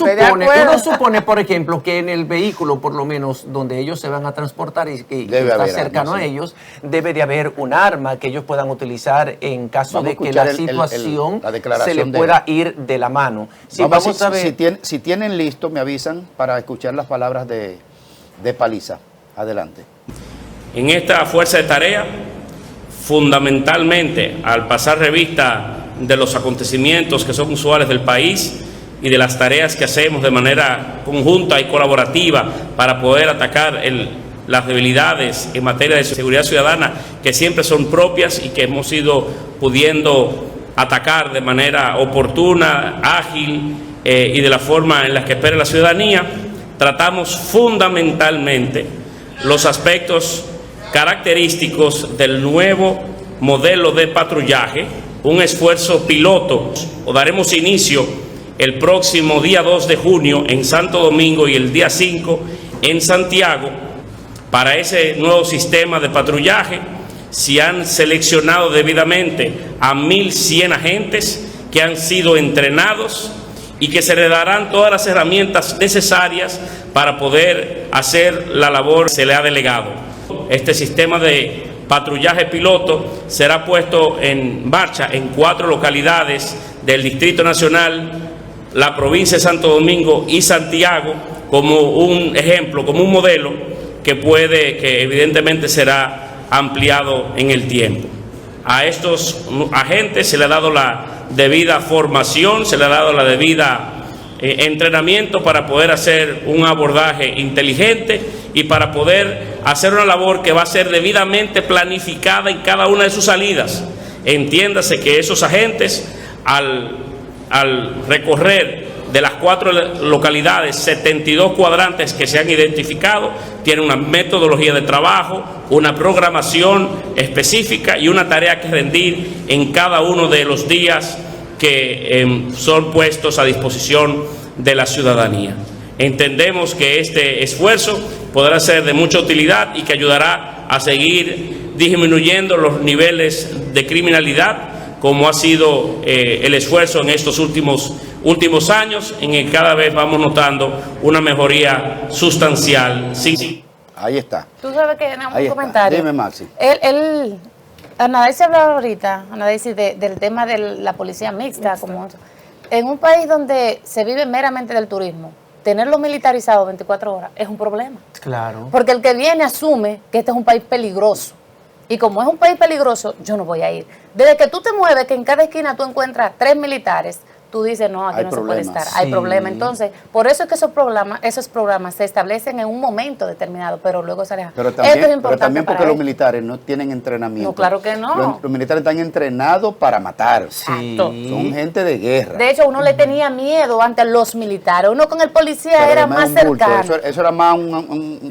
supone, por ejemplo, que en el vehículo, por lo menos donde ellos se van a transportar y que está cercano a ellos, debe de haber un arma que ellos puedan utilizar en caso de que la situación se le pueda ir de la mano. Vamos a ver. Si tienen listo, me avisan para escuchar las palabras de Paliza. Adelante. En esta fuerza de tarea, fundamentalmente al pasar revista de los acontecimientos que son usuales del país y de las tareas que hacemos de manera conjunta y colaborativa para poder atacar las debilidades en materia de seguridad ciudadana que siempre son propias y que hemos ido pudiendo atacar de manera oportuna, ágil y de la forma en la que espera la ciudadanía, tratamos fundamentalmente los aspectos característicos del nuevo modelo de patrullaje, un esfuerzo piloto. Daremos inicio el próximo día 2 de junio en Santo Domingo y el día 5 en Santiago. Para ese nuevo sistema de patrullaje se han seleccionado debidamente a 1.100 agentes que han sido entrenados y que se le darán todas las herramientas necesarias para poder hacer la labor que se le ha delegado. Este sistema de patrullaje piloto será puesto en marcha en 4 localidades del Distrito Nacional, la provincia de Santo Domingo y Santiago, como un ejemplo, como un modelo que evidentemente será ampliado en el tiempo. A estos agentes se le ha dado la debida formación, se le ha dado la debida entrenamiento para poder hacer un abordaje inteligente y para poder hacer una labor que va a ser debidamente planificada en cada una de sus salidas. Entiéndase que esos agentes, al recorrer de las 4 localidades, 72 cuadrantes que se han identificado, tienen una metodología de trabajo, una programación específica y una tarea que rendir en cada uno de los días que son puestos a disposición de la ciudadanía. Entendemos que este esfuerzo podrá ser de mucha utilidad y que ayudará a seguir disminuyendo los niveles de criminalidad, como ha sido el esfuerzo en estos últimos años, en el que cada vez vamos notando una mejoría sustancial. Sí. Ahí está. Tú sabes que en un Ahí comentario. Dime, Maxi. Daisy hablaba ahorita, Ana Daisy, del tema de la policía mixta. Como en un país donde se vive meramente del turismo, tenerlo militarizado 24 horas es un problema. Claro. Porque el que viene asume que este es un país peligroso. Y como es un país peligroso, yo no voy a ir. Desde que tú te mueves, que en cada esquina tú encuentras 3 militares, tú dices, no, aquí Hay no problemas. se puede estar, hay problema. Entonces, por eso es que esos programas se establecen en un momento determinado, pero luego se alejan. Pero Esto es también, importante porque para los ellos. militares no tienen entrenamiento. No, claro que no. Los militares están entrenados para matar. Sí. Son gente de guerra. De hecho, uno le tenía miedo ante los militares. Uno con el policía Pero era además más un bulto. cercano. Eso era más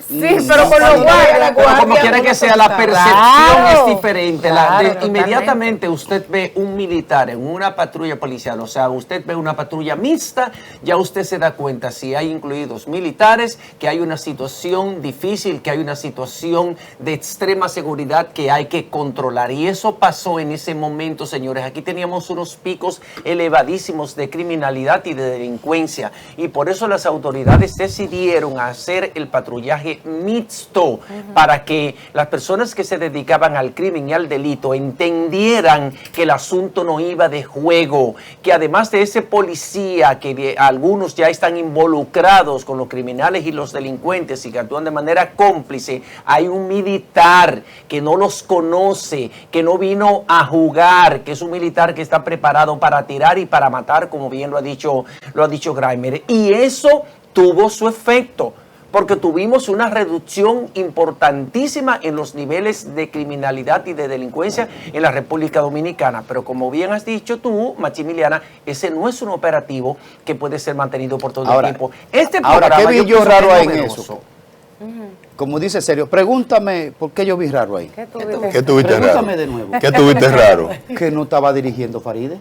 Sí, pero con los guardias. Pero como quiera que sea, la percepción Claro, es diferente. claro, totalmente. Inmediatamente usted ve un militar en una patrulla policial, o sea, usted ve una patrulla mixta, ya usted se da cuenta, si hay incluidos militares, que hay una situación difícil, que hay una situación de extrema seguridad que hay que controlar. Y eso pasó en ese momento, señores. Aquí teníamos unos picos elevadísimos de criminalidad y de delincuencia. Y por eso las autoridades decidieron hacer el patrullaje mixto, para que las personas que se dedicaban al crimen y al delito entendieran que el asunto no iba de juego, que además de ese policía, que algunos ya están involucrados con los criminales y los delincuentes y que actúan de manera cómplice, hay un militar que no los conoce, que no vino a jugar, que es un militar que está preparado para tirar y para matar, como bien lo ha dicho Graimer. Y eso tuvo su efecto, porque tuvimos una reducción importantísima en los niveles de criminalidad y de delincuencia en la República Dominicana. Pero como bien has dicho tú, Maximiliana, ese no es un operativo que puede ser mantenido por todo el tiempo. Este Ahora, ¿qué vi yo pienso raro que es ahí en novedoso. eso? Como dice Sergio, pregúntame por qué yo vi raro ahí. ¿Qué tú ¿Qué viste? tuviste raro? Pregúntame de nuevo. ¿Qué tuviste raro? Que no estaba dirigiendo Faride.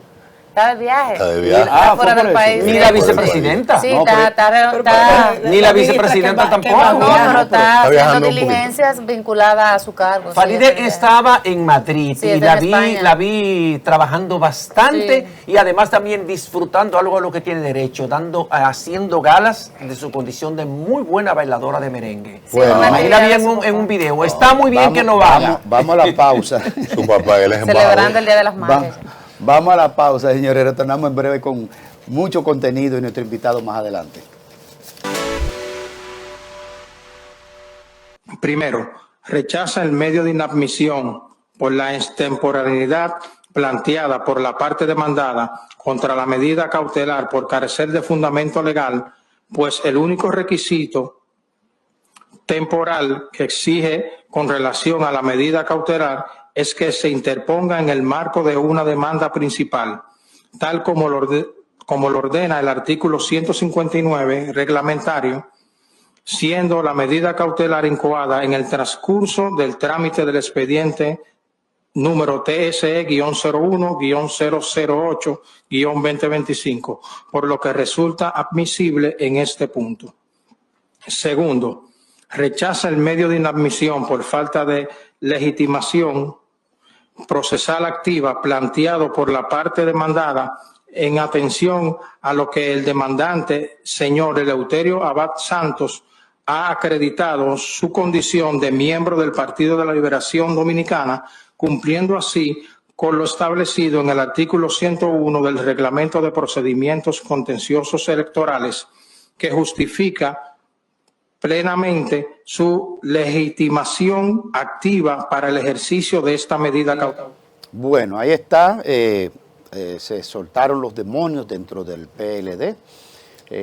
Está de viaje. Está de viaje. Está Ah, fuera fue del por eso. país. Ni la vicepresidenta. Sí, No, está Ni la vicepresidenta tampoco. No, pero está haciendo viajando un poquito. diligencias vinculadas a su cargo. sí, Faride es estaba en Madrid Sí, y está en España. la vi trabajando bastante y además también disfrutando algo a lo que tiene derecho, haciendo galas de su condición de muy buena bailadora de merengue. Bueno, una Ahí la vi actividad de en su un video. Está muy bien Vamos- que lo haga. Vamos a la pausa. Su papá, él es Celebrando embajador. el Día de las Madres. Vamos a la pausa, señores. Retornamos en breve con mucho contenido y nuestro invitado más adelante. Primero, rechaza el medio de inadmisión por la extemporaneidad planteada por la parte demandada contra la medida cautelar por carecer de fundamento legal, pues el único requisito temporal que exige con relación a la medida cautelar es que se interponga en el marco de una demanda principal, tal como lo ordena el artículo 159 reglamentario, siendo la medida cautelar incoada en el transcurso del trámite del expediente número TSE-01-008-2025, por lo que resulta admisible en este punto. Segundo, rechaza el medio de inadmisión por falta de legitimación procesal activa planteado por la parte demandada en atención a lo que el demandante, señor Eleuterio Abad Santos, ha acreditado su condición de miembro del Partido de la Liberación Dominicana, cumpliendo así con lo establecido en el artículo 101 del Reglamento de Procedimientos Contenciosos Electorales, que justifica plenamente su legitimación activa para el ejercicio de esta medida cautelar. Bueno, ahí está. Se soltaron los demonios dentro del PLD.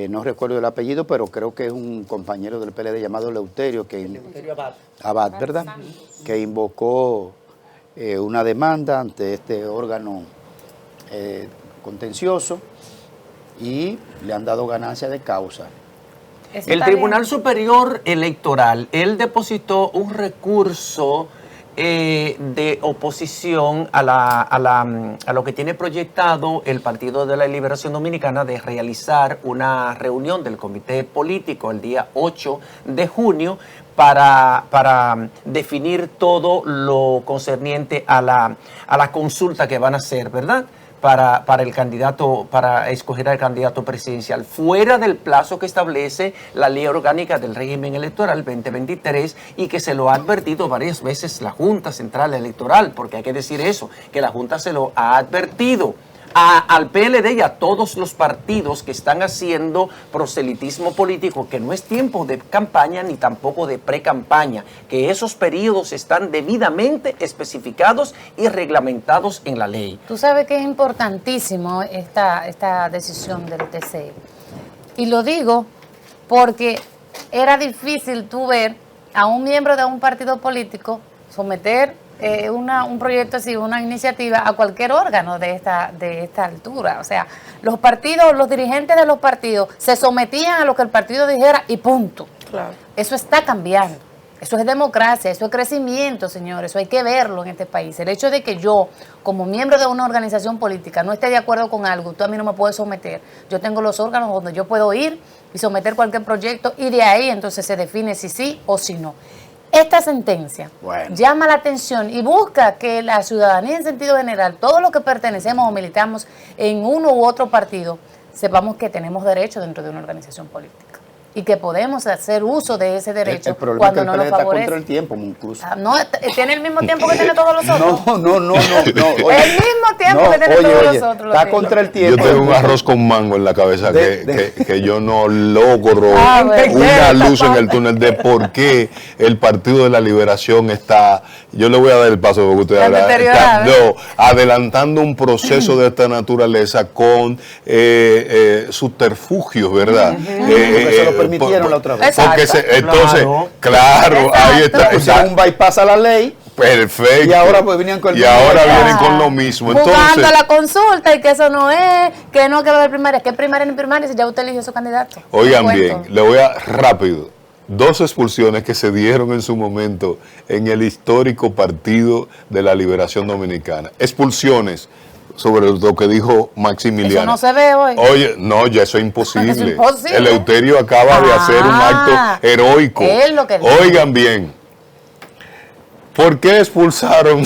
No recuerdo el apellido, pero creo que es un compañero del PLD llamado Eleuterio Abad, ¿verdad? Que invocó una demanda ante este órgano contencioso y le han dado ganancia de causa. Eso El está Tribunal bien. Superior Electoral, él depositó un recurso de oposición a lo que tiene proyectado el Partido de la Liberación Dominicana de realizar una reunión del comité político el día 8 de junio para definir todo lo concerniente a la consulta que van a hacer, ¿verdad? para el candidato, para escoger al candidato presidencial, fuera del plazo que establece la Ley Orgánica del Régimen Electoral 2023 y que se lo ha advertido varias veces la Junta Central Electoral, porque hay que decir eso, que la Junta se lo ha advertido. Al PLD y a todos los partidos que están haciendo proselitismo político, que no es tiempo de campaña ni tampoco de pre-campaña, que esos periodos están debidamente especificados y reglamentados en la ley. Tú sabes que es importantísimo esta decisión del TC. Y lo digo porque era difícil tú ver a un miembro de un partido político someter un proyecto así, una iniciativa a cualquier órgano de esta altura. O sea, los partidos, los dirigentes de los partidos se sometían a lo que el partido dijera y punto. Claro. Eso está cambiando. Eso es democracia, eso es crecimiento, señores. Eso hay que verlo en este país. El hecho de que yo, como miembro de una organización política, no esté de acuerdo con algo, tú a mí no me puedes someter. Yo tengo los órganos donde yo puedo ir y someter cualquier proyecto y de ahí entonces se define si sí o si no. Esta sentencia llama la atención y busca que la ciudadanía en sentido general, todos los que pertenecemos o militamos en uno u otro partido, sepamos que tenemos derecho dentro de una organización política y que podemos hacer uso de ese derecho cuando no nos favorece. Está contra el tiempo, incluso. No, tiene el mismo tiempo que tiene todos los otros. No. Oye, el mismo tiempo que tiene todos los otros. Está contra el tiempo. Yo tengo un arroz con mango en la cabeza que yo no logro una luz en el túnel de por qué el Partido de la Liberación está, yo le voy a dar el paso porque usted habla, adelantando un proceso de esta naturaleza con subterfugios, ¿verdad? Se lo permitieron la otra vez. Porque entonces, claro, ahí está. O sea, un bypass a la ley. Perfecto. Y ahora pues vienen con vienen con lo mismo. Entonces, jugando a la consulta y que eso no es, que no quedó de primaria, que primaria ni primaria si ya usted eligió su candidato. Oigan bien, le voy a rápido. 2 expulsiones que se dieron en su momento en el histórico Partido de la Liberación Dominicana. Expulsiones sobre lo que dijo Maximiliano. Eso no se ve hoy. Oye, no, ya eso es imposible. Es imposible. Eleuterio acaba de hacer un acto heroico. Es lo que Oigan bien, ¿por qué expulsaron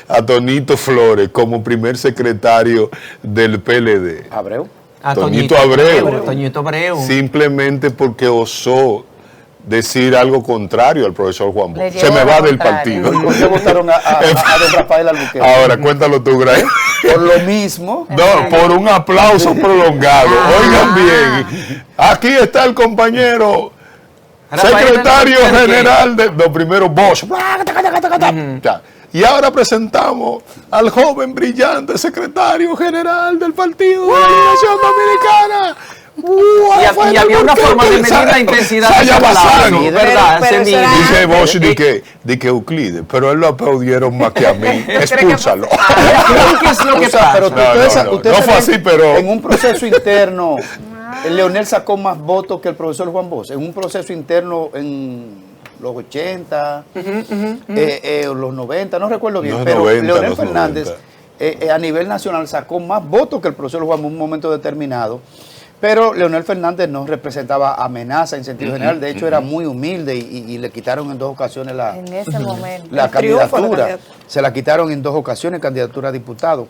a Tonito Flores como primer secretario del PLD? Abreu. Toñito Abreu. Simplemente porque osó decir algo contrario al profesor Juan Bosch. Se me va del partido. ¿Por qué votaron a don Rafael Albuquerque? Ahora, cuéntalo tú, Gray. Por lo mismo. No, por un aplauso prolongado. Oigan bien, aquí está el compañero secretario general de lo primero Bosch. Y ahora presentamos al joven brillante secretario general del Partido de la Liberación Dominicana. Y había una forma de medir la intensidad de esa palabra, ¿verdad? Dice Bosch de que Euclides, pero él lo aplaudieron más que a mí. Expúlsalo. ¿Qué es lo que pasa? Pero no fue así, pero en un proceso interno, Leonel sacó más votos que el profesor Juan Bosch. En un proceso interno en los 80, los 90, no recuerdo bien, pero 90, Leonel Fernández a nivel nacional sacó más votos que el profesor Juan Bosch en un momento determinado. Pero Leonel Fernández no representaba amenaza en sentido general, de hecho era muy humilde y le quitaron en 2 ocasiones la candidatura. Se la quitaron en 2 ocasiones, candidatura a diputado.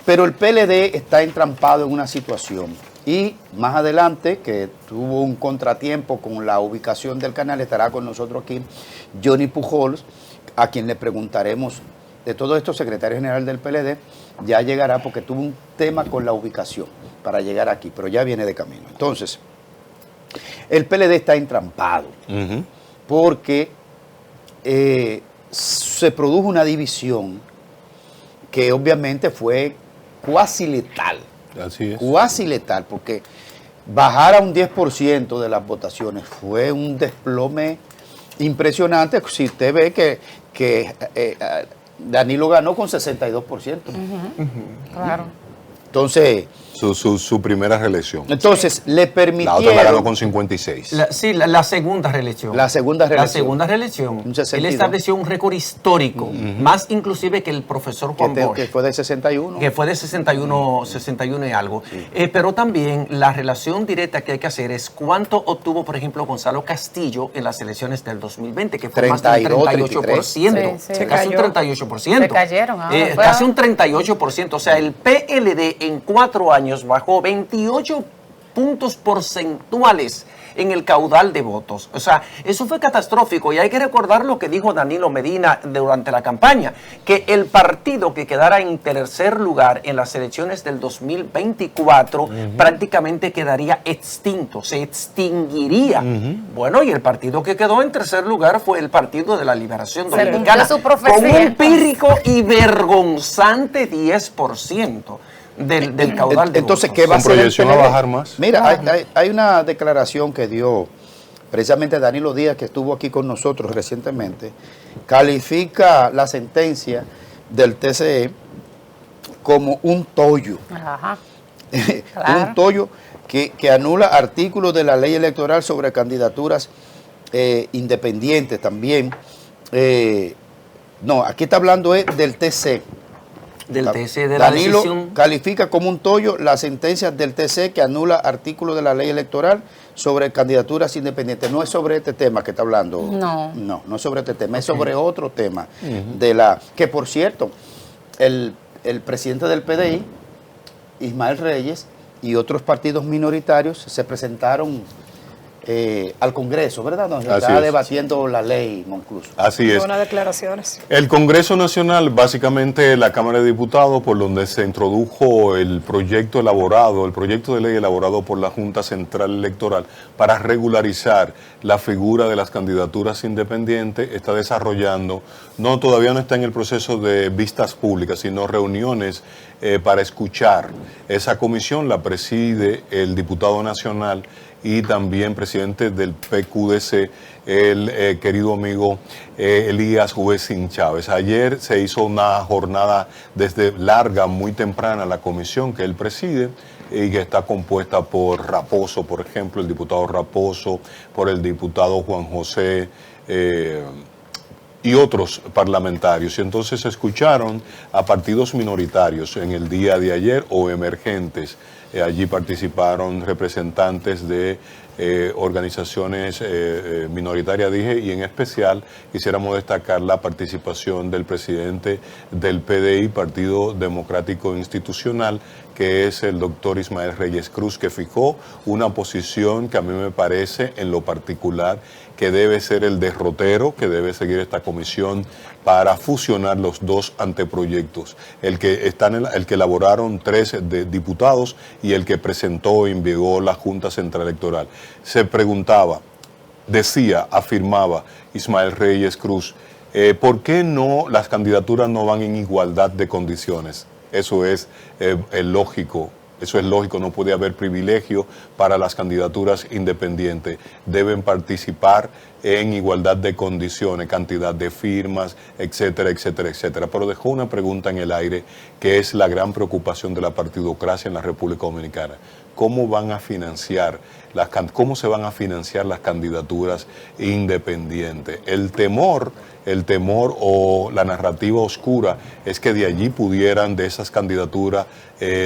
Pero el PLD está entrampado en una situación. Y más adelante, que tuvo un contratiempo con la ubicación del canal, estará con nosotros aquí Johnny Pujols, a quien le preguntaremos de todo esto, secretario general del PLD, ya llegará porque tuvo un tema con la ubicación para llegar aquí, pero ya viene de camino. Entonces, el PLD está entrampado porque se produjo una división que obviamente fue cuasi letal. Así es. Cuasi letal, porque bajar a un 10% de las votaciones fue un desplome impresionante. Si usted ve que Danilo ganó con 62%. Claro. Entonces, su primera reelección. Entonces, le La otra la ganó permitieron... con 56. La segunda reelección. La segunda reelección. La segunda reelección. Un 62. Él estableció un récord histórico, más inclusive que el profesor Juan Bosch. que fue de 61. Que fue de 61 y algo. Pero también la relación directa que hay que hacer es cuánto obtuvo, por ejemplo, Gonzalo Castillo en las elecciones del 2020, que fue más del 38%. Sí, sí. Se Casi un cayó. 38%. Se cayeron ahora, fue casi un 38%. O sea, el PLD en 4 años bajó 28 puntos porcentuales en el caudal de votos. O sea, eso fue catastrófico y hay que recordar lo que dijo Danilo Medina durante la campaña, que el partido que quedara en tercer lugar en las elecciones del 2024 prácticamente quedaría extinto, se extinguiría. Bueno, y el partido que quedó en tercer lugar fue el Partido de la Liberación Se Dominicana, cumplió su profecía, con un entonces. pírrico y vergonzante 10% del caudal de Entonces, votos. ¿qué va a Con hacer el proyección a PLD? bajar más. Mira, hay una declaración que dio precisamente Danilo Díaz, que estuvo aquí con nosotros recientemente, califica la sentencia del TCE como un tollo. Ajá. Un tollo que anula artículos de la ley electoral sobre candidaturas independientes también. No, aquí está hablando del TC. Del TC de la Danilo decisión. califica como un tollo las sentencias del TC que anula artículos de la ley electoral sobre candidaturas independientes. No es sobre este tema que está hablando. No. No es sobre este tema, es sobre otro tema. Que por cierto, el presidente del PDI, Ismael Reyes, y otros partidos minoritarios se presentaron al Congreso, ¿verdad? Donde Así está es. debatiendo la ley Monclús. Así es. Buenas declaraciones. El Congreso Nacional, básicamente la Cámara de Diputados, por donde se introdujo el proyecto de ley elaborado por la Junta Central Electoral para regularizar la figura de las candidaturas independientes, está desarrollando, todavía no está en el proceso de vistas públicas, sino reuniones para escuchar. Esa comisión la preside el diputado nacional y también presidente del PQDC, el querido amigo Elías Huesín Chávez. Ayer se hizo una jornada desde larga, muy temprana, la comisión que él preside y que está compuesta por Raposo, por ejemplo, el diputado Raposo, por el diputado Juan José y otros parlamentarios. Y entonces se escucharon a partidos minoritarios en el día de ayer o emergentes. Allí participaron representantes de organizaciones minoritarias, dije, y en especial quisiéramos destacar la participación del presidente del PDI, Partido Democrático Institucional, que es el doctor Ismael Reyes Cruz, que fijó una posición que a mí me parece en lo particular que debe ser el derrotero, que debe seguir esta comisión para fusionar los dos anteproyectos, el que elaboraron 3 diputados y el que presentó y envió la Junta Central Electoral. Se preguntaba, afirmaba Ismael Reyes Cruz, ¿por qué no las candidaturas no van en igualdad de condiciones? Eso es lógico. Eso es lógico, no puede haber privilegio para las candidaturas independientes. Deben participar en igualdad de condiciones, cantidad de firmas, etcétera, etcétera, etcétera. Pero dejó una pregunta en el aire que es la gran preocupación de la partidocracia en la República Dominicana. ¿Cómo se van a financiar las candidaturas independientes? El temor o la narrativa oscura es que de allí pudieran, de esas candidaturas,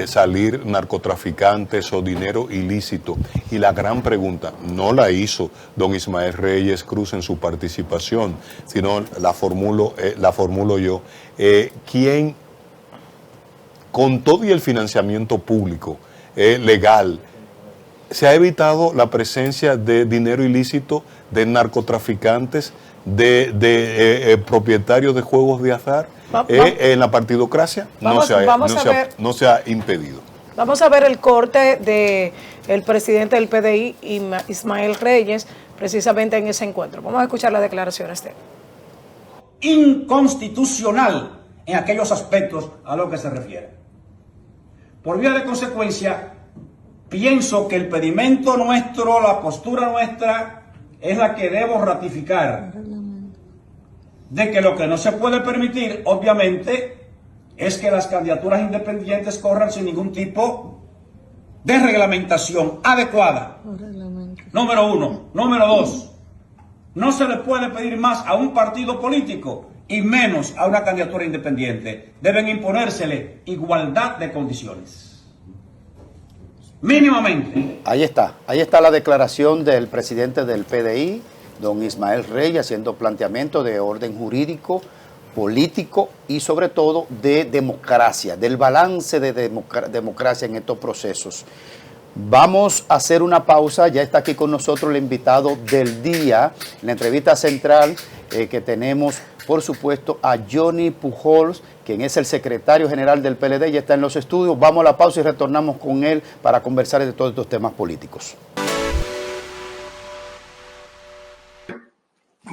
salir narcotraficantes o dinero ilícito. Y la gran pregunta, no la hizo don Ismael Reyes Cruz en su participación, sino la formulo yo. ¿Quién, con todo y el financiamiento público legal, se ha evitado la presencia de dinero ilícito, de narcotraficantes, de propietarios de juegos de azar en la partidocracia? No se ha impedido. Vamos a ver el corte del presidente del PDI, Ismael Reyes, precisamente en ese encuentro. Vamos a escuchar las declaraciones de él. Inconstitucional en aquellos aspectos a los que se refiere. Por vía de consecuencia, pienso que el pedimento nuestro, la postura nuestra, es la que debo ratificar, de que lo que no se puede permitir, obviamente, es que las candidaturas independientes corran sin ningún tipo de reglamentación adecuada. Número 1. Número 2. No se le puede pedir más a un partido político y menos a una candidatura independiente. Deben imponérsele igualdad de condiciones. Mínimamente. Ahí está la declaración del presidente del PDI, don Ismael Reyes, haciendo planteamiento de orden jurídico, político y sobre todo de democracia, del balance de democracia en estos procesos. Vamos a hacer una pausa, ya está aquí con nosotros el invitado del día, en la entrevista central que tenemos, por supuesto, a Johnny Pujols, quien es el secretario general del PLD, ya está en los estudios. Vamos a la pausa y retornamos con él para conversar de todos estos temas políticos.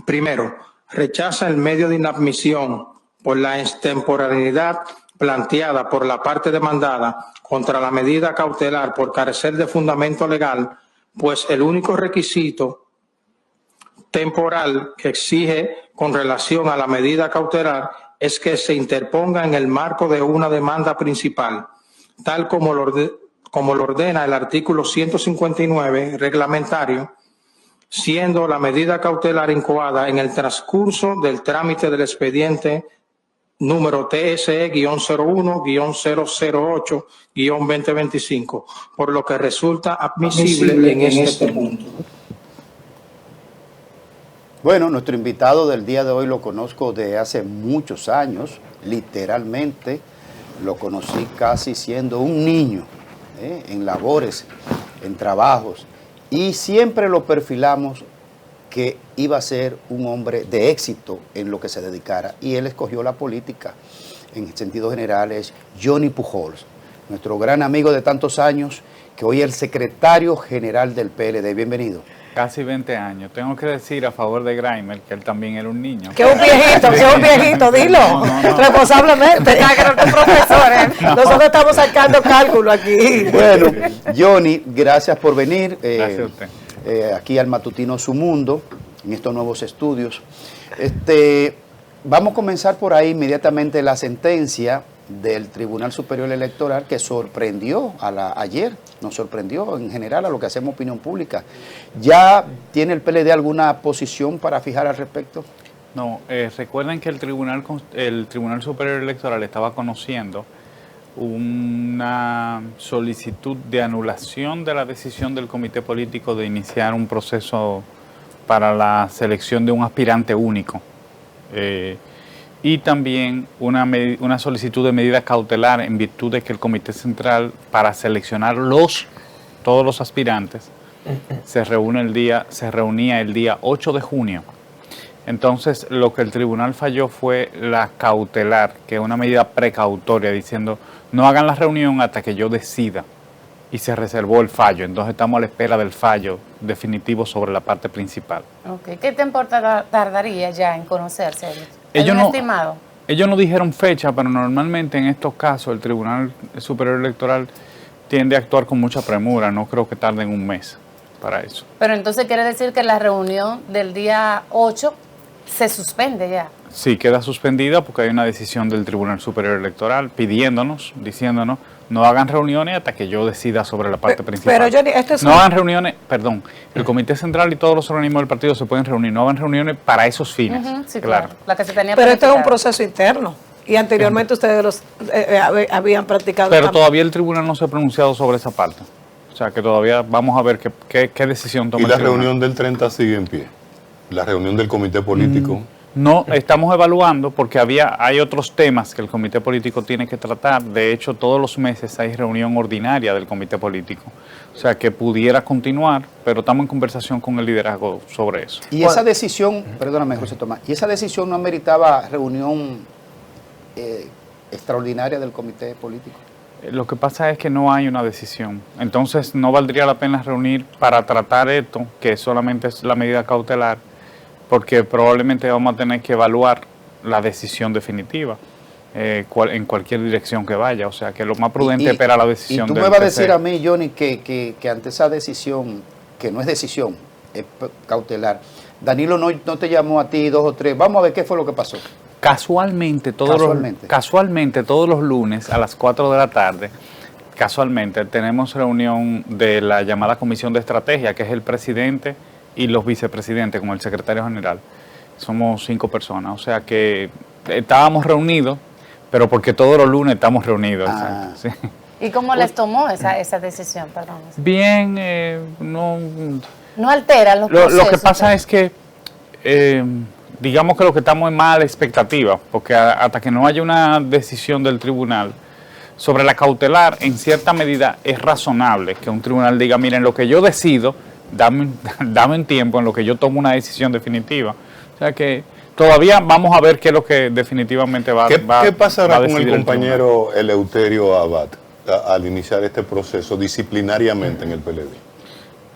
Primero, rechaza el medio de inadmisión por la extemporaneidad planteada por la parte demandada contra la medida cautelar por carecer de fundamento legal, pues el único requisito temporal que exige con relación a la medida cautelar es que se interponga en el marco de una demanda principal, tal como lo ordena el artículo 159 reglamentario, siendo la medida cautelar incoada en el transcurso del trámite del expediente número TSE-01-008-2025, por lo que resulta admisible en este punto. Bueno, nuestro invitado del día de hoy lo conozco de hace muchos años, literalmente lo conocí casi siendo un niño, en labores, en trabajos, y siempre lo perfilamos que iba a ser un hombre de éxito en lo que se dedicara, y él escogió la política. En sentido general es Johnny Pujols, nuestro gran amigo de tantos años, que hoy es el secretario general del PLD. Bienvenido. Casi 20 años. Tengo que decir a favor de Graimer que él también era un niño. Que un viejito, dilo. Responsablemente. Nosotros estamos sacando cálculo aquí. Bueno, Johnny, gracias por venir. Gracias a usted. Aquí al Matutino Su Mundo, en estos nuevos estudios. Vamos a comenzar por ahí inmediatamente la sentencia del Tribunal Superior Electoral que sorprendió ayer, nos sorprendió en general a lo que hacemos opinión pública. ¿Ya tiene el PLD alguna posición para fijar al respecto? No, recuerden que el Tribunal Superior Electoral estaba conociendo una solicitud de anulación de la decisión del comité político de iniciar un proceso para la selección de un aspirante único. Y también una solicitud de medida cautelar en virtud de que el Comité Central, para seleccionar todos los aspirantes, se reunía el día 8 de junio. Entonces, lo que el tribunal falló fue la cautelar, que es una medida precautoria, diciendo no hagan la reunión hasta que yo decida. Y se reservó el fallo. Entonces, estamos a la espera del fallo definitivo sobre la parte principal. Okay. ¿Qué tiempo tardaría ya en conocerse? Estimado? Ellos no dijeron fecha, pero normalmente en estos casos el Tribunal Superior Electoral tiende a actuar con mucha premura. No creo que tarden un mes para eso. Pero entonces quiere decir que la reunión del día 8 se suspende ya. Sí, queda suspendida porque hay una decisión del Tribunal Superior Electoral diciéndonos, no hagan reuniones hasta que yo decida sobre la parte principal. Pero Johnny, no hagan reuniones, perdón, el Comité Central y todos los organismos del partido se pueden reunir, no hagan reuniones para esos fines. Sí, claro. La que se tenía pero esto es un proceso interno y anteriormente ustedes habían practicado. Pero todavía el tribunal no se ha pronunciado sobre esa parte. O sea que todavía vamos a ver qué decisión toma el tribunal. ¿Y la reunión del 30 sigue en pie? ¿La reunión del comité político? No, estamos evaluando porque hay otros temas que el comité político tiene que tratar. De hecho, todos los meses hay reunión ordinaria del comité político. O sea, que pudiera continuar, pero estamos en conversación con el liderazgo sobre eso. Y esa decisión, perdóname, José Tomás, ¿y esa decisión no ameritaba reunión extraordinaria del comité político? Lo que pasa es que no hay una decisión. Entonces, no valdría la pena reunir para tratar esto, que solamente es la medida cautelar, porque probablemente vamos a tener que evaluar la decisión definitiva en cualquier dirección que vaya. O sea, que lo más prudente es esperar la decisión. Y tú me vas a decir a mí, Johnny, que ante esa decisión, que no es decisión, es cautelar, Danilo no te llamó a ti 2 o 3. Vamos a ver qué fue lo que pasó. Casualmente todos los lunes a las 4 de la tarde, casualmente tenemos reunión de la llamada Comisión de Estrategia, que es el presidente y los vicepresidentes, como el secretario general. Somos 5 personas, o sea que estábamos reunidos, pero porque todos los lunes estamos reunidos. Sí. ¿Y cómo les tomó esa decisión? Perdón. Bien, no altera los procesos. Lo que pasa es que, digamos que lo que estamos en mala expectativa, porque hasta que no haya una decisión del tribunal sobre la cautelar, en cierta medida es razonable que un tribunal diga, miren, lo que yo decido, dame un tiempo en lo que yo tomo una decisión definitiva. O sea que todavía vamos a ver qué es lo que definitivamente va a decidir. ¿Qué pasará con el el compañero Eleuterio Abad al iniciar este proceso disciplinariamente en el PLD?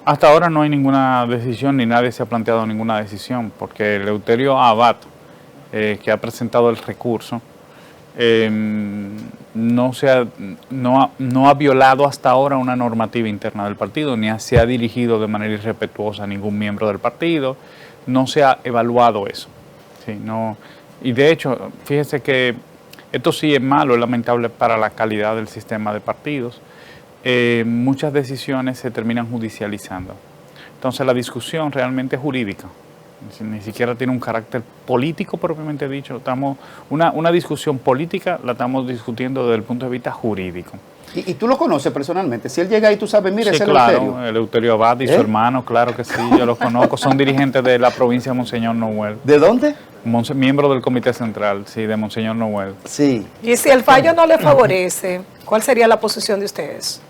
Hasta ahora no hay ninguna decisión, ni nadie se ha planteado ninguna decisión, porque Eleuterio Abad, que ha presentado el recurso, no ha violado hasta ahora una normativa interna del partido, ni se ha dirigido de manera irrespetuosa a ningún miembro del partido, no se ha evaluado eso. Sí, no, y de hecho, fíjese que esto sí es malo, es lamentable para la calidad del sistema de partidos. Muchas decisiones se terminan judicializando. Entonces la discusión realmente es jurídica. Ni siquiera tiene un carácter político propiamente dicho. Una discusión política la estamos discutiendo desde el punto de vista jurídico. ¿Y tú lo conoces personalmente? Si él llega ahí, tú sabes, mira, sí, ese claro, Eleuterio. Eleuterio Abad y su hermano, claro que sí, yo los conozco. Son dirigentes de la provincia de Monseñor Noel. ¿De dónde? Miembro del Comité Central, sí, de Monseñor Noel. Sí. Y si el fallo no le favorece, ¿cuál sería la posición de ustedes?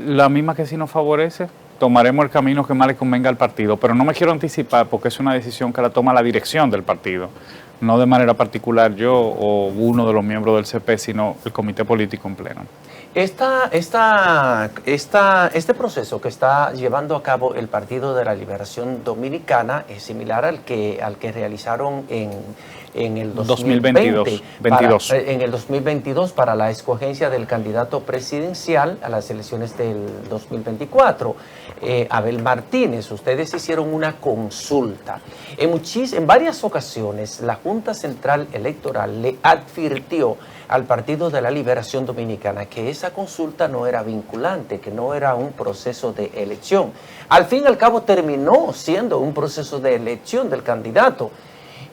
La misma que sí nos favorece, tomaremos el camino que más le convenga al partido, pero no me quiero anticipar porque es una decisión que la toma la dirección del partido, no de manera particular yo o uno de los miembros del CP, sino el comité político en pleno. Este proceso que está llevando a cabo el Partido de la Liberación Dominicana es similar al que realizaron en el 2022 para la escogencia del candidato presidencial a las elecciones del 2024. Abel Martínez, ustedes hicieron una consulta. En varias ocasiones la Junta Central Electoral le advirtió al Partido de la Liberación Dominicana que esa consulta no era vinculante, que no era un proceso de elección. Al fin y al cabo terminó siendo un proceso de elección del candidato.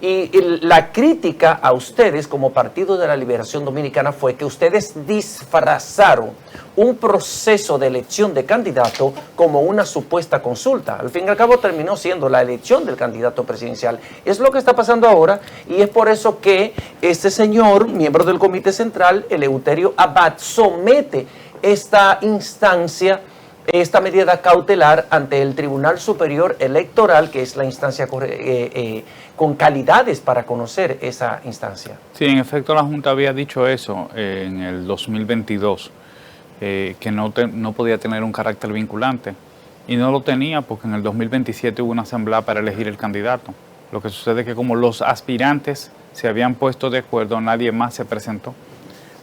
Y la crítica a ustedes como Partido de la Liberación Dominicana fue que ustedes disfrazaron un proceso de elección de candidato como una supuesta consulta. Al fin y al cabo terminó siendo la elección del candidato presidencial. Es lo que está pasando ahora y es por eso que este señor, miembro del Comité Central, Eleuterio Abad, somete esta instancia, esta medida cautelar ante el Tribunal Superior Electoral, que es la instancia con calidades para conocer esa instancia. Sí, en efecto la Junta había dicho eso en el 2022, que no podía tener un carácter vinculante. Y no lo tenía porque en el 2027 hubo una asamblea para elegir el candidato. Lo que sucede es que como los aspirantes se habían puesto de acuerdo, nadie más se presentó.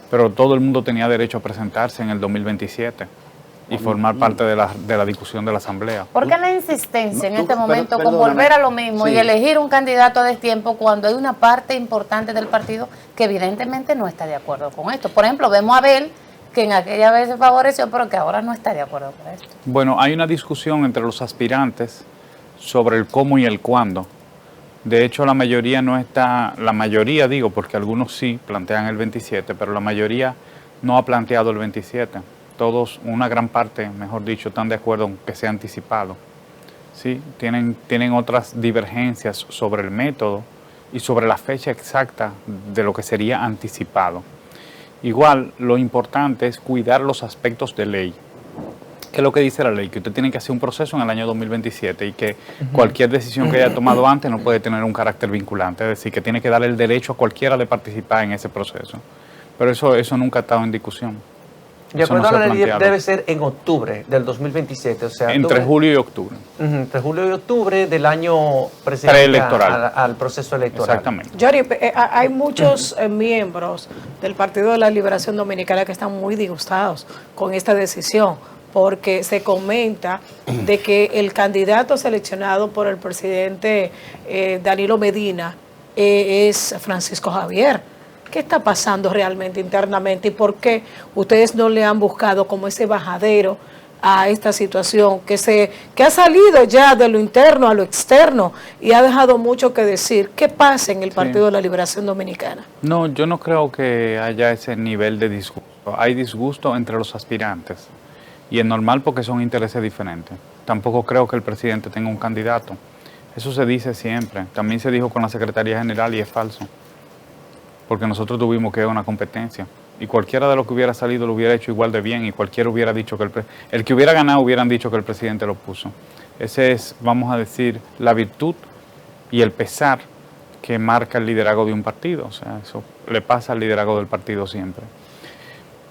Pero todo el mundo tenía derecho a presentarse en el 2027. Y formar parte de la discusión de la Asamblea. ¿Por qué la insistencia en este momento con volver a lo mismo y elegir un candidato a destiempo cuando hay una parte importante del partido que evidentemente no está de acuerdo con esto? Por ejemplo, vemos a Abel, que en aquella vez se favoreció, pero que ahora no está de acuerdo con esto. Bueno, hay una discusión entre los aspirantes sobre el cómo y el cuándo. De hecho, la mayoría no está, porque algunos sí plantean el 27, pero la mayoría no ha planteado el 27. Todos, una gran parte, mejor dicho, están de acuerdo en que sea anticipado. ¿Sí? Tienen otras divergencias sobre el método y sobre la fecha exacta de lo que sería anticipado. Igual, lo importante es cuidar los aspectos de ley. ¿Qué es lo que dice la ley? Que usted tiene que hacer un proceso en el año 2027 y que cualquier decisión que haya tomado antes no puede tener un carácter vinculante. Es decir, que tiene que darle el derecho a cualquiera de participar en ese proceso. Pero eso nunca ha estado en discusión. De acuerdo a la ley, debe ser en octubre del 2027, o sea... Entre julio y octubre. Entre julio y octubre del año preelectoral. Al proceso electoral. Exactamente. Yori, hay muchos miembros del Partido de la Liberación Dominicana que están muy disgustados con esta decisión, porque se comenta de que el candidato seleccionado por el presidente Danilo Medina es Francisco Javier. ¿Qué está pasando realmente internamente y por qué ustedes no le han buscado como ese bajadero a esta situación que ha salido ya de lo interno a lo externo y ha dejado mucho que decir? ¿Qué pasa en el Partido de la Liberación Dominicana? No, yo no creo que haya ese nivel de disgusto. Hay disgusto entre los aspirantes y es normal porque son intereses diferentes. Tampoco creo que el presidente tenga un candidato. Eso se dice siempre. También se dijo con la Secretaría General y es falso. Porque nosotros tuvimos que ir a una competencia. Y cualquiera de los que hubiera salido lo hubiera hecho igual de bien y cualquiera hubiera dicho que el que hubiera ganado hubieran dicho que el presidente lo puso. Ese es, vamos a decir, la virtud y el pesar que marca el liderazgo de un partido. O sea, eso le pasa al liderazgo del partido siempre.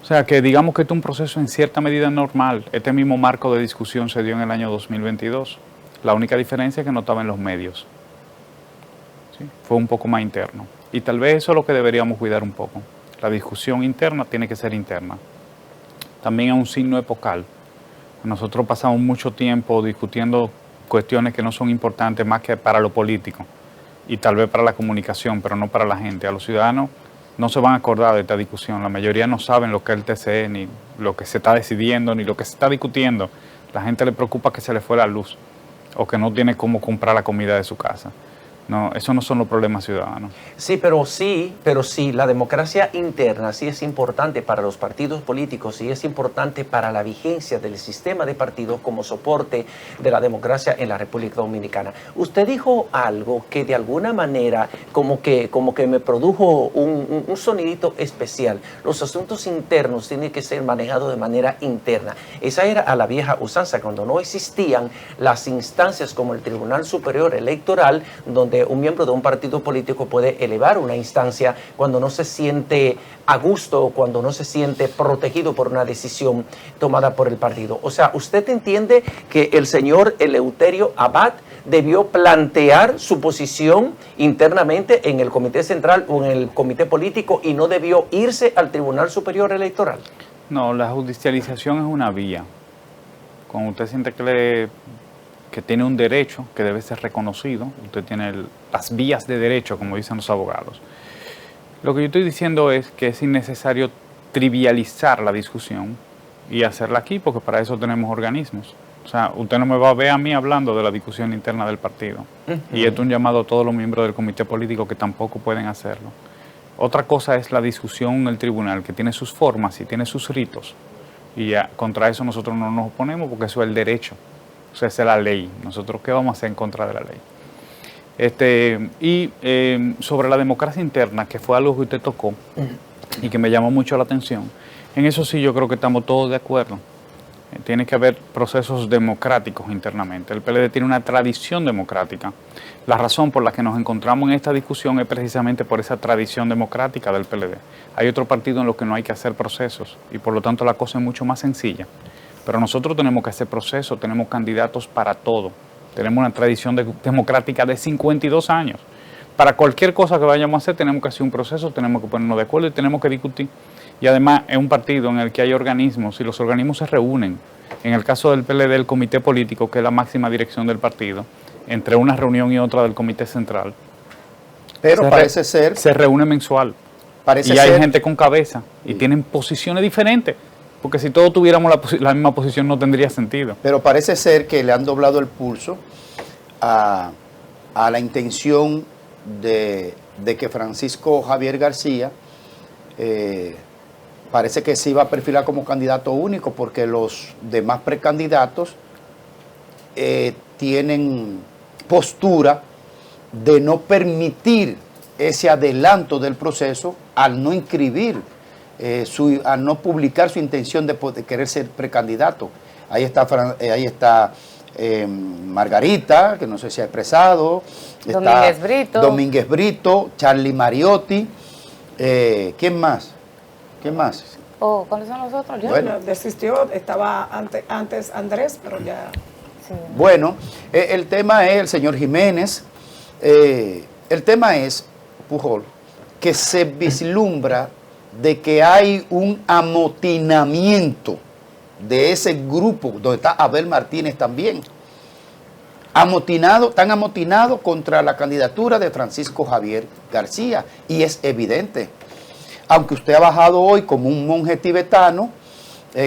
O sea, que digamos que este es un proceso en cierta medida normal. Este mismo marco de discusión se dio en el año 2022. La única diferencia es que no estaba en los medios. ¿Sí? Fue un poco más interno. Y tal vez eso es lo que deberíamos cuidar un poco. La discusión interna tiene que ser interna. También es un signo epocal. Nosotros pasamos mucho tiempo discutiendo cuestiones que no son importantes más que para lo político y tal vez para la comunicación, pero no para la gente. A los ciudadanos no se van a acordar de esta discusión. La mayoría no saben lo que es el TCE, ni lo que se está decidiendo, ni lo que se está discutiendo. La gente le preocupa que se le fue la luz o que no tiene cómo comprar la comida de su casa. No, esos no son los problemas ciudadanos. Sí, pero sí, la democracia interna sí es importante para los partidos políticos y es importante para la vigencia del sistema de partidos como soporte de la democracia en la República Dominicana. Usted dijo algo que de alguna manera como que me produjo un sonidito especial. Los asuntos internos tienen que ser manejados de manera interna. Esa era a la vieja usanza, cuando no existían las instancias como el Tribunal Superior Electoral, donde un miembro de un partido político puede elevar una instancia cuando no se siente a gusto o cuando no se siente protegido por una decisión tomada por el partido. O sea, ¿usted entiende que el señor Eleuterio Abad debió plantear su posición internamente en el Comité Central o en el Comité Político y no debió irse al Tribunal Superior Electoral? No, la judicialización es una vía. Cuando usted siente que tiene un derecho que debe ser reconocido, usted tiene las vías de derecho, como dicen los abogados. Lo que yo estoy diciendo es que es innecesario trivializar la discusión y hacerla aquí, porque para eso tenemos organismos. O sea, usted no me va a ver a mí hablando de la discusión interna del partido. Y esto es un llamado a todos los miembros del comité político que tampoco pueden hacerlo. Otra cosa es la discusión en el tribunal, que tiene sus formas y tiene sus ritos. Y contra eso nosotros no nos oponemos, porque eso es el derecho. O sea, esa es la ley. Nosotros, ¿qué vamos a hacer en contra de la ley? Sobre la democracia interna, que fue algo que usted tocó y que me llamó mucho la atención, en eso sí yo creo que estamos todos de acuerdo. Tiene que haber procesos democráticos internamente. El PLD tiene una tradición democrática. La razón por la que nos encontramos en esta discusión es precisamente por esa tradición democrática del PLD. Hay otro partido en los que no hay que hacer procesos y por lo tanto la cosa es mucho más sencilla. Pero nosotros tenemos que hacer procesos, tenemos candidatos para todo. Tenemos una tradición democrática de 52 años. Para cualquier cosa que vayamos a hacer tenemos que hacer un proceso, tenemos que ponernos de acuerdo y tenemos que discutir. Y además es un partido en el que hay organismos y los organismos se reúnen. En el caso del PLD, el comité político, que es la máxima dirección del partido, entre una reunión y otra del comité central. Pero parece ser... Se reúne mensual. Parece y hay ser, gente con cabeza y tienen posiciones diferentes. Porque si todos tuviéramos la misma posición no tendría sentido. Pero parece ser que le han doblado el pulso a la intención de que Francisco Javier García parece que se iba a perfilar como candidato único, porque los demás precandidatos tienen postura de no permitir ese adelanto del proceso al no inscribir, a no publicar su intención de querer ser precandidato. Ahí está Margarita, que no sé si ha expresado. Domínguez Brito, Charlie Mariotti. ¿Quién más? ¿Cuáles son los otros? Bueno, desistió, estaba antes Andrés, pero ya... Sí. Bueno, el tema es el señor Jiménez. El tema es, Pujol, que se vislumbra de que hay un amotinamiento de ese grupo, donde está Abel Martínez también, tan amotinado contra la candidatura de Francisco Javier García, y es evidente. aunque usted ha bajado hoy como un monje tibetano,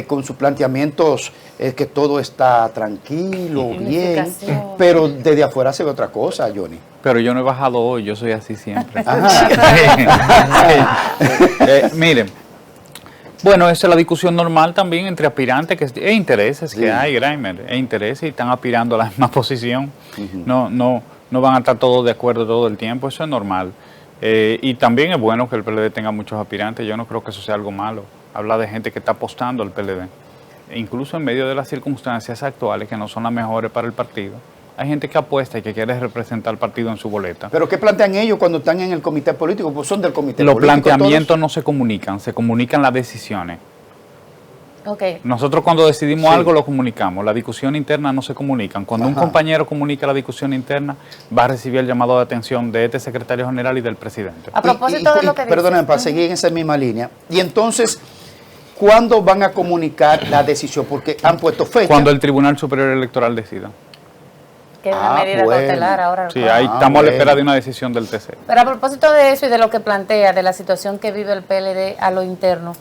con sus planteamientos, que todo está tranquilo, bien, pero desde afuera se ve otra cosa, Johnny. Pero yo no he bajado hoy, yo soy así siempre. Miren, bueno, esa es la discusión normal también entre aspirantes, que intereses que hay, Graimer, intereses y están aspirando a la misma posición. No van a estar todos de acuerdo todo el tiempo, eso es normal. Y también es bueno que el PLD tenga muchos aspirantes, yo no creo que eso sea algo malo. Habla de gente que está apostando al PLD. Incluso en medio de las circunstancias actuales, que no son las mejores para el partido, hay gente que apuesta y que quiere representar al partido en su boleta. ¿Pero qué plantean ellos cuando están en el comité político? Pues son del comité Los político. Los planteamientos todos no se comunican las decisiones. Okay. Nosotros cuando decidimos algo lo comunicamos, la discusión interna no se comunican. Cuando un compañero comunica la discusión interna, va a recibir el llamado de atención de este secretario general y del presidente. A propósito de lo que dices. Perdónenme, para seguir en esa misma línea. Y entonces, ¿cuándo van a comunicar la decisión? Porque han puesto fecha. Cuando el Tribunal Superior Electoral decida. Que es una medida cautelar ahora. Sí, ahí estamos a la espera de una decisión del TC. Pero a propósito de eso y de lo que plantea, de la situación que vive el PLD a lo interno,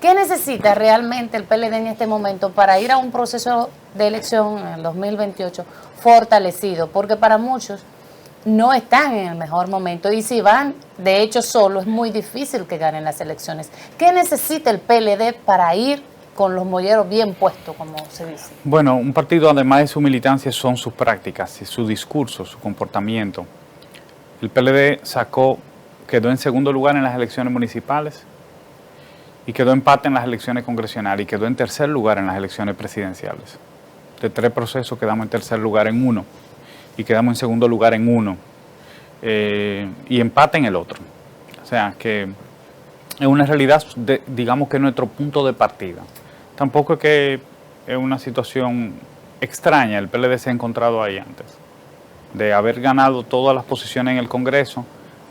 ¿qué necesita realmente el PLD en este momento para ir a un proceso de elección en el 2028 fortalecido? Porque para muchos no están en el mejor momento y si van, de hecho, solo, es muy difícil que ganen las elecciones. ¿Qué necesita el PLD para ir con los molleros bien puestos, como se dice? Bueno, un partido, además de su militancia, son sus prácticas, su discurso, su comportamiento. El PLD quedó en segundo lugar en las elecciones municipales y quedó empate en las elecciones congresionales y quedó en tercer lugar en las elecciones presidenciales. De 3 procesos quedamos en tercer lugar en 1 y quedamos en segundo lugar en 1 y empate en el otro. O sea que es una realidad, digamos que es nuestro punto de partida. Tampoco es que es una situación extraña, el PLD se ha encontrado ahí antes, de haber ganado todas las posiciones en el Congreso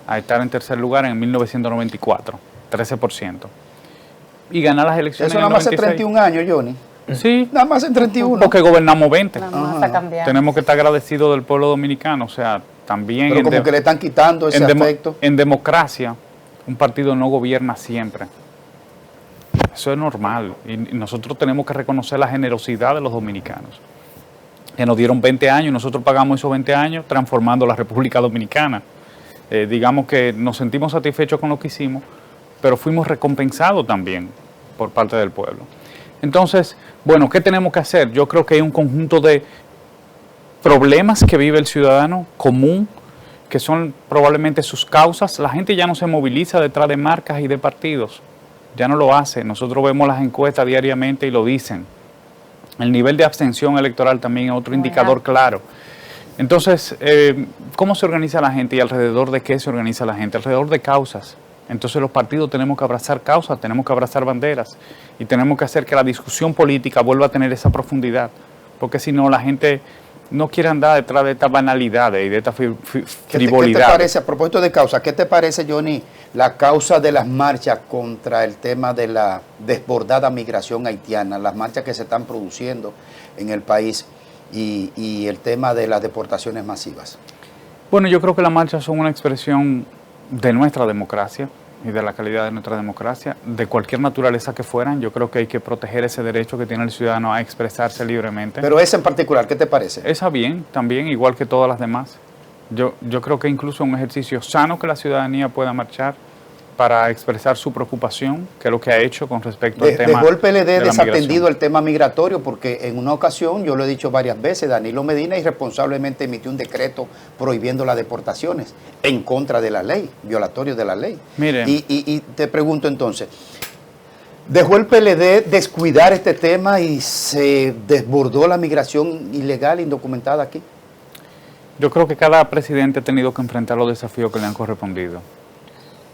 a estar en tercer lugar en 1994, 13%. Y ganar las elecciones. Eso nada más hace 31 años, Johnny. Sí. Nada más en 31. Porque gobernamos 20. Nada más está cambiando. Tenemos que estar agradecidos del pueblo dominicano. O sea, también. Pero como que le están quitando ese aspecto. En democracia, un partido no gobierna siempre. Eso es normal. Y nosotros tenemos que reconocer la generosidad de los dominicanos. Que nos dieron 20 años y nosotros pagamos esos 20 años transformando la República Dominicana. Digamos que nos sentimos satisfechos con lo que hicimos, pero fuimos recompensados también por parte del pueblo. Entonces, bueno, ¿qué tenemos que hacer? Yo creo que hay un conjunto de problemas que vive el ciudadano común, que son probablemente sus causas. La gente ya no se moviliza detrás de marcas y de partidos, ya no lo hace. Nosotros vemos las encuestas diariamente y lo dicen. El nivel de abstención electoral también es otro indicador claro. Entonces, ¿cómo se organiza la gente y alrededor de qué se organiza la gente? Alrededor de causas. Entonces los partidos tenemos que abrazar causas, tenemos que abrazar banderas y tenemos que hacer que la discusión política vuelva a tener esa profundidad, porque si no la gente no quiere andar detrás de estas banalidades y de estas frivolidades. ¿Qué te parece, a propósito de causa, qué te parece, Johnny, la causa de las marchas contra el tema de la desbordada migración haitiana, las marchas que se están produciendo en el país y el tema de las deportaciones masivas? Bueno, yo creo que las marchas son una expresión de nuestra democracia y de la calidad de nuestra democracia, de cualquier naturaleza que fueran. Yo creo que hay que proteger ese derecho que tiene el ciudadano a expresarse libremente. Pero esa en particular, ¿qué te parece? Esa bien, también, igual que todas las demás. Yo creo que incluso es un ejercicio sano que la ciudadanía pueda marchar para expresar su preocupación, que es lo que ha hecho con respecto al tema. Dejó el PLD de desatendido el tema migratorio, porque en una ocasión, yo lo he dicho varias veces, Danilo Medina irresponsablemente emitió un decreto prohibiendo las deportaciones en contra de la ley, violatorio de la ley. Miren. Y te pregunto entonces, ¿dejó el PLD descuidar este tema y se desbordó la migración ilegal, indocumentada aquí? Yo creo que cada presidente ha tenido que enfrentar los desafíos que le han correspondido.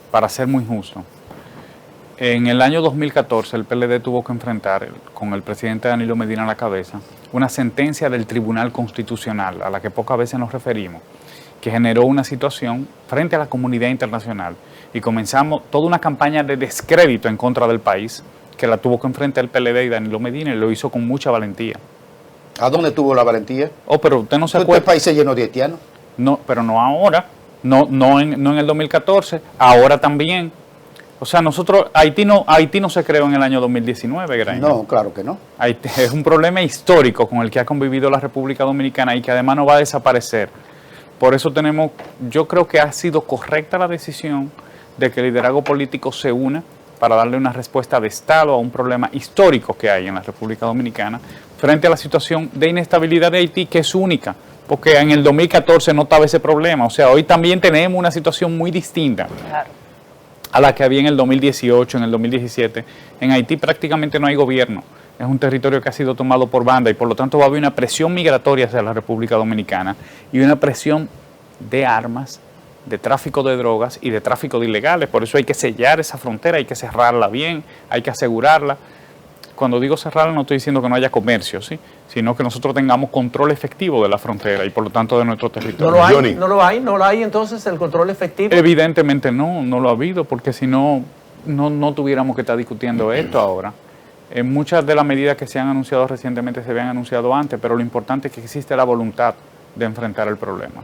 Para ser muy justo, en el año 2014 el PLD tuvo que enfrentar, con el presidente Danilo Medina a la cabeza, una sentencia del Tribunal Constitucional, a la que pocas veces nos referimos, que generó una situación frente a la comunidad internacional y comenzamos toda una campaña de descrédito en contra del país, que la tuvo que enfrentar el PLD y Danilo Medina, y lo hizo con mucha valentía. ¿A dónde tuvo la valentía? Oh, pero usted no se acuerda. ¿Este país se llenó de haitianos? No, pero no ahora. No en el 2014, ahora también. O sea, Haití no se creó en el año 2019, Graeme. No, claro que no. Haití es un problema histórico con el que ha convivido la República Dominicana y que además no va a desaparecer. Por eso yo creo que ha sido correcta la decisión de que el liderazgo político se una para darle una respuesta de Estado a un problema histórico que hay en la República Dominicana frente a la situación de inestabilidad de Haití, que es única, porque en el 2014 no estaba ese problema. O sea, hoy también tenemos una situación muy distinta a la que había en el 2018, en el 2017. En Haití prácticamente no hay gobierno. Es un territorio que ha sido tomado por banda y por lo tanto va a haber una presión migratoria hacia la República Dominicana y una presión de armas, de tráfico de drogas y de tráfico de ilegales. Por eso hay que sellar esa frontera, hay que cerrarla bien, hay que asegurarla. Cuando digo cerrarla no estoy diciendo que no haya comercio, ¿sí? Sino que nosotros tengamos control efectivo de la frontera y por lo tanto de nuestro territorio. ¿No lo hay entonces el control efectivo? Evidentemente no lo ha habido, porque si no tuviéramos que estar discutiendo esto ahora. Muchas de las medidas que se han anunciado recientemente se habían anunciado antes, pero lo importante es que existe la voluntad de enfrentar el problema.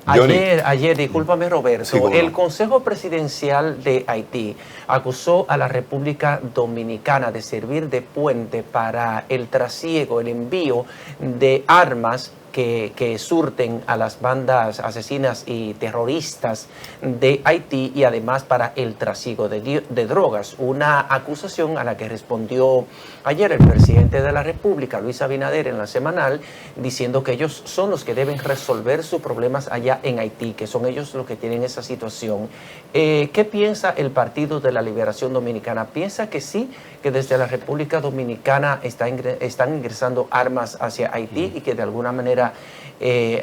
Ayer, discúlpame Roberto, Sí, bueno. el Consejo Presidencial de Haití acusó a la República Dominicana de servir de puente para el trasiego, el envío de armas que surten a las bandas asesinas y terroristas de Haití y además para el trasiego de drogas. Una acusación a la que respondió ayer el presidente de la República, Luis Abinader, en la semanal, diciendo que ellos son los que deben resolver sus problemas allá en Haití, que son ellos los que tienen esa situación. ¿Qué piensa el Partido de la Liberación Dominicana? ¿Piensa que sí, que desde la República Dominicana están ingresando armas hacia Haití y que de alguna manera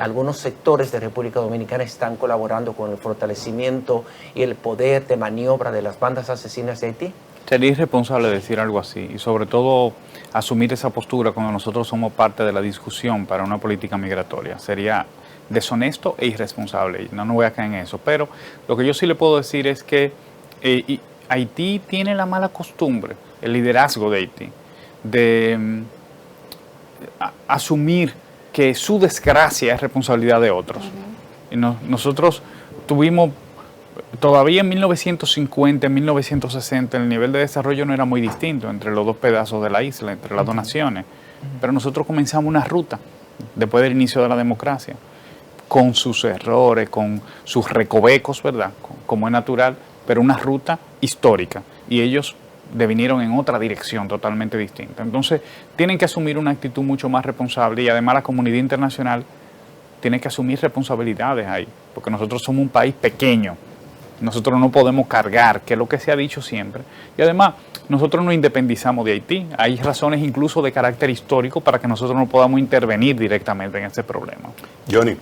algunos sectores de República Dominicana están colaborando con el fortalecimiento y el poder de maniobra de las bandas asesinas de Haití? Sería irresponsable decir algo así y sobre todo asumir esa postura cuando nosotros somos parte de la discusión para una política migratoria. Sería deshonesto e irresponsable y no voy a caer en eso. Pero lo que yo sí le puedo decir es que Haití tiene la mala costumbre, el liderazgo de Haití, de asumir que su desgracia es responsabilidad de otros. Y nosotros tuvimos, todavía en 1950, en 1960, el nivel de desarrollo no era muy distinto entre los dos pedazos de la isla, entre las dos naciones. Pero nosotros comenzamos una ruta, después del inicio de la democracia, con sus errores, con sus recovecos, ¿verdad? Como es natural, pero una ruta histórica. Y ellos devinieron en otra dirección totalmente distinta. Entonces, tienen que asumir una actitud mucho más responsable y además la comunidad internacional tiene que asumir responsabilidades ahí, porque nosotros somos un país pequeño, nosotros no podemos cargar, que es lo que se ha dicho siempre, y además nosotros nos independizamos de Haití, hay razones incluso de carácter histórico para que nosotros no podamos intervenir directamente en ese problema. Johnny,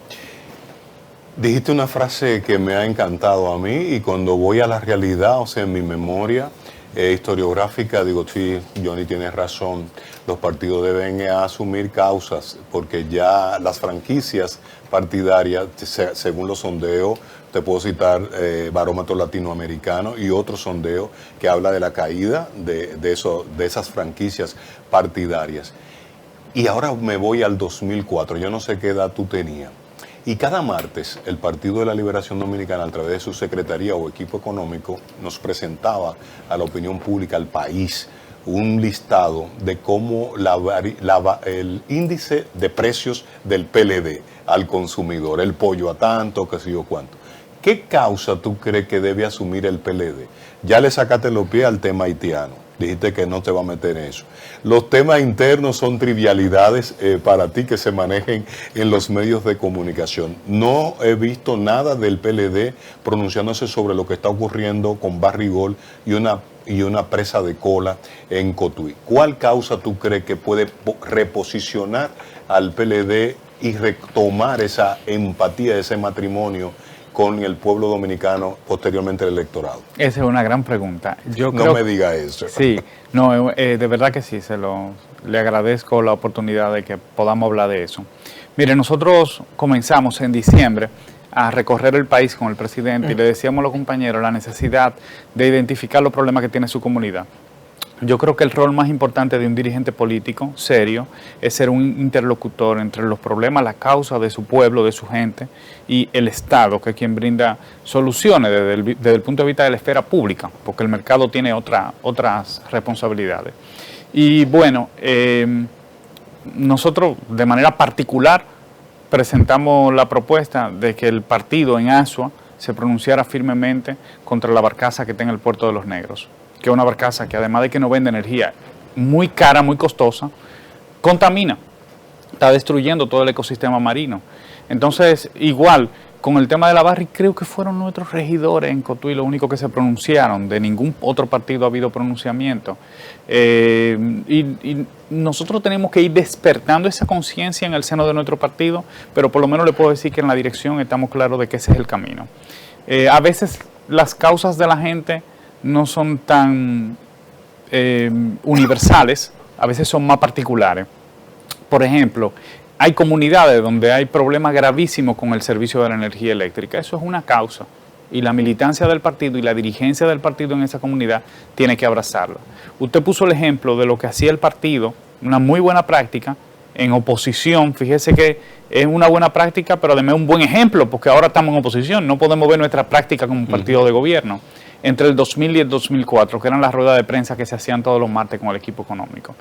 dijiste una frase que me ha encantado a mí y cuando voy a la realidad, o sea, en mi memoria historiográfica, digo, sí, Johnny tiene razón, los partidos deben asumir causas porque ya las franquicias partidarias, según los sondeos, te puedo citar Barómetro Latinoamericano y otro sondeo que habla de la caída de esas franquicias partidarias. Y ahora me voy al 2004, yo no sé qué edad tú tenías. Y cada martes el Partido de la Liberación Dominicana, a través de su secretaría o equipo económico, nos presentaba a la opinión pública, al país, un listado de cómo el índice de precios del PLD al consumidor, el pollo a tanto, qué sé yo cuánto. ¿Qué causa tú crees que debe asumir el PLD? Ya le sacaste los pies al tema haitiano. Dijiste que no te va a meter en eso. Los temas internos son trivialidades para ti que se manejen en los medios de comunicación. No he visto nada del PLD pronunciándose sobre lo que está ocurriendo con Barrigol y una presa de cola en Cotuí. ¿Cuál causa tú crees que puede reposicionar al PLD y retomar esa empatía, ese matrimonio con el pueblo dominicano posteriormente al electorado? Esa es una gran pregunta. No me diga eso. Sí, no, de verdad que sí, le agradezco la oportunidad de que podamos hablar de eso. Mire, nosotros comenzamos en diciembre a recorrer el país con el presidente y le decíamos a los compañeros la necesidad de identificar los problemas que tiene su comunidad. Yo creo que el rol más importante de un dirigente político serio es ser un interlocutor entre los problemas, las causas de su pueblo, de su gente, y el Estado, que es quien brinda soluciones desde el punto de vista de la esfera pública, porque el mercado tiene otras responsabilidades. Y bueno, nosotros de manera particular presentamos la propuesta de que el partido en Asua se pronunciara firmemente contra la barcaza que está en el Puerto de los Negros, que es una barcaza que además de que no vende energía muy cara, muy costosa, contamina, está destruyendo todo el ecosistema marino. Entonces, igual, con el tema de la Barri, creo que fueron nuestros regidores en Cotuí los únicos que se pronunciaron, de ningún otro partido ha habido pronunciamiento. Y nosotros tenemos que ir despertando esa conciencia en el seno de nuestro partido, pero por lo menos le puedo decir que en la dirección estamos claros de que ese es el camino. A veces las causas de la gente no son tan universales, a veces son más particulares. Por ejemplo, hay comunidades donde hay problemas gravísimos con el servicio de la energía eléctrica. Eso es una causa y la militancia del partido y la dirigencia del partido en esa comunidad tiene que abrazarla. Usted puso el ejemplo de lo que hacía el partido, una muy buena práctica en oposición. Fíjese que es una buena práctica, pero además un buen ejemplo, porque ahora estamos en oposición, no podemos ver nuestra práctica como partido de gobierno. Entre el 2000 y el 2004, que eran las ruedas de prensa que se hacían todos los martes con el equipo económico.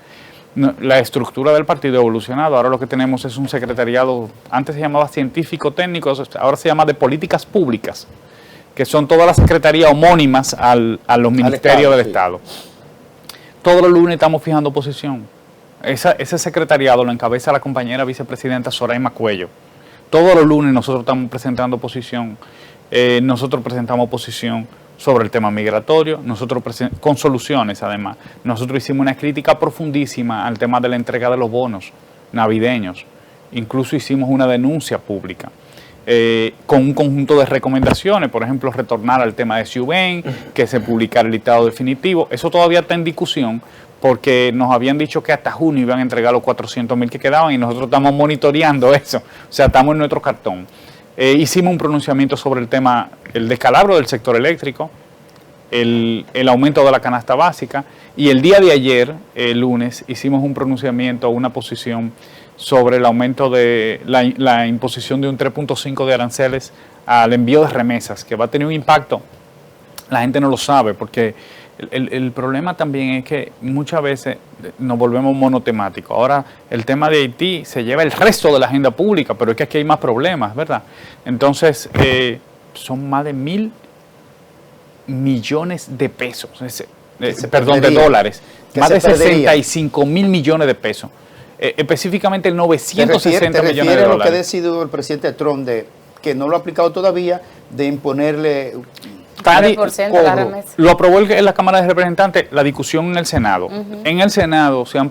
La estructura del partido ha evolucionado, ahora lo que tenemos es un secretariado, antes se llamaba científico-técnico, ahora se llama de políticas públicas, que son todas las secretarías homónimas a los ministerios del Estado. Todos los lunes estamos fijando posición. Ese secretariado lo encabeza la compañera vicepresidenta Soraima Cuello. Todos los lunes nosotros estamos presentando posición, nosotros presentamos posición sobre el tema migratorio, nosotros con soluciones además. Nosotros hicimos una crítica profundísima al tema de la entrega de los bonos navideños. Incluso hicimos una denuncia pública con un conjunto de recomendaciones, por ejemplo, retornar al tema de Ciubén, que se publicara el listado definitivo. Eso todavía está en discusión porque nos habían dicho que hasta junio iban a entregar los 400.000 que quedaban y nosotros estamos monitoreando eso, o sea, estamos en nuestro cartón. Hicimos un pronunciamiento sobre el tema, el descalabro del sector eléctrico, el aumento de la canasta básica, y el día de ayer, el lunes, hicimos un pronunciamiento, una posición sobre el aumento de la imposición de un 3.5 de aranceles al envío de remesas, que va a tener un impacto. La gente no lo sabe, porque el problema también es que muchas veces nos volvemos monotemáticos. Ahora el tema de Haití se lleva el resto de la agenda pública, pero es que aquí hay más problemas, ¿verdad? Entonces, son más de 1.000 millones de pesos, de dólares, más de 65.000 millones de pesos. Específicamente 960 millones de dólares. ¿Te refieres a lo que ha decidido el presidente Trump, de que no lo ha aplicado todavía, de imponerle... Lo aprobó en la Cámara de Representantes, la discusión en el Senado. En el Senado se han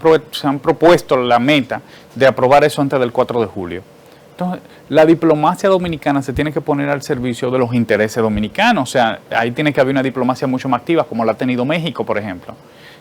propuesto la meta de aprobar eso antes del 4 de julio. Entonces, la diplomacia dominicana se tiene que poner al servicio de los intereses dominicanos. O sea, ahí tiene que haber una diplomacia mucho más activa, como la ha tenido México, por ejemplo,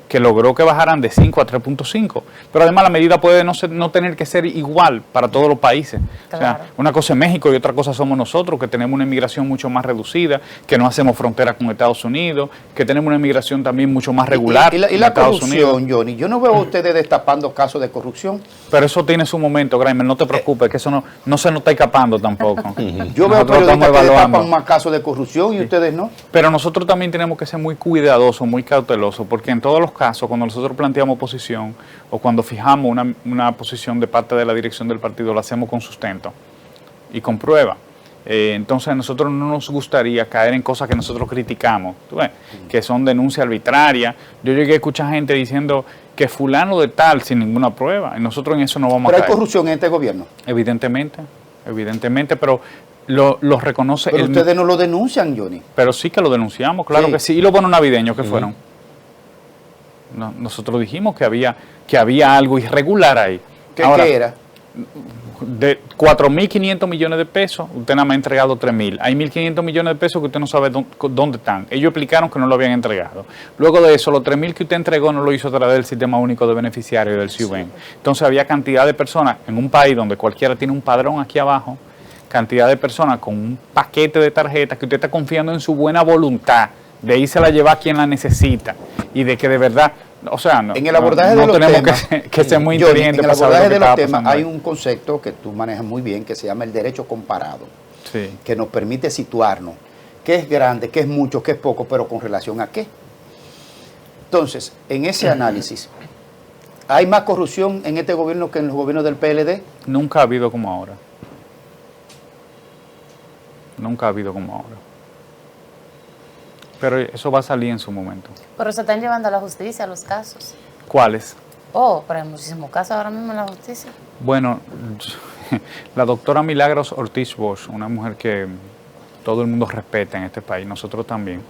que logró que bajaran de 5 a 3.5. Pero además la medida puede no tener que ser igual para todos los países. Claro. O sea, una cosa es México y otra cosa somos nosotros, que tenemos una inmigración mucho más reducida, que no hacemos frontera con Estados Unidos, que tenemos una inmigración también mucho más regular. Y la corrupción, Johnny, yo no veo a ustedes destapando casos de corrupción. Pero eso tiene su momento, Graimer, no te preocupes, que eso no se nos está escapando tampoco. Yo veo periodistas que destapan más casos de corrupción y ustedes no. Pero nosotros también tenemos que ser muy cuidadosos, muy cautelosos, porque en todos los casos, cuando nosotros planteamos posición o cuando fijamos una posición de parte de la dirección del partido, lo hacemos con sustento y con prueba. Entonces a nosotros no nos gustaría caer en cosas que nosotros criticamos, ¿tú ves? Que son denuncias arbitrarias. Yo llegué a escuchar gente diciendo que fulano de tal sin ninguna prueba, y nosotros en eso no vamos a caer. ¿Pero hay corrupción en este gobierno? Evidentemente, pero lo reconoce... Pero ustedes no lo denuncian, Johnny. Pero sí que lo denunciamos, claro que sí. ¿Y los bonos navideños qué fueron? No, nosotros dijimos que había algo irregular ahí. ¿Qué era? De 4.500 millones de pesos, usted nada más ha entregado 3.000. Hay 1.500 millones de pesos que usted no sabe dónde están. Ellos explicaron que no lo habían entregado. Luego de eso, los 3.000 que usted entregó no lo hizo a través del Sistema Único de Beneficiarios del Ciubén. Entonces había cantidad de personas en un país donde cualquiera tiene un padrón aquí abajo, cantidad de personas con un paquete de tarjetas que usted está confiando en su buena voluntad de irse a llevar a quien la necesita y de que de verdad O sea, no, en el abordaje no de los tenemos temas, que ser muy Johnny, inteligentes en el para saber abordaje lo que de los estaba temas pasando hay ahí. un concepto que tú manejas muy bien que se llama el derecho comparado, Sí. que nos permite situarnos qué es grande, qué es mucho, qué es poco, pero con relación a qué. Entonces, en ese análisis, ¿hay más corrupción en este gobierno que en los gobiernos del PLD? Nunca ha habido como ahora. Nunca ha habido como ahora. Pero eso va a salir en su momento. Pero se están llevando a la justicia los casos. ¿Cuáles? Oh, pero hay muchísimos casos ahora mismo en la justicia. Bueno, la doctora Milagros Ortiz Bosch, una mujer que todo el mundo respeta en este país, nosotros también,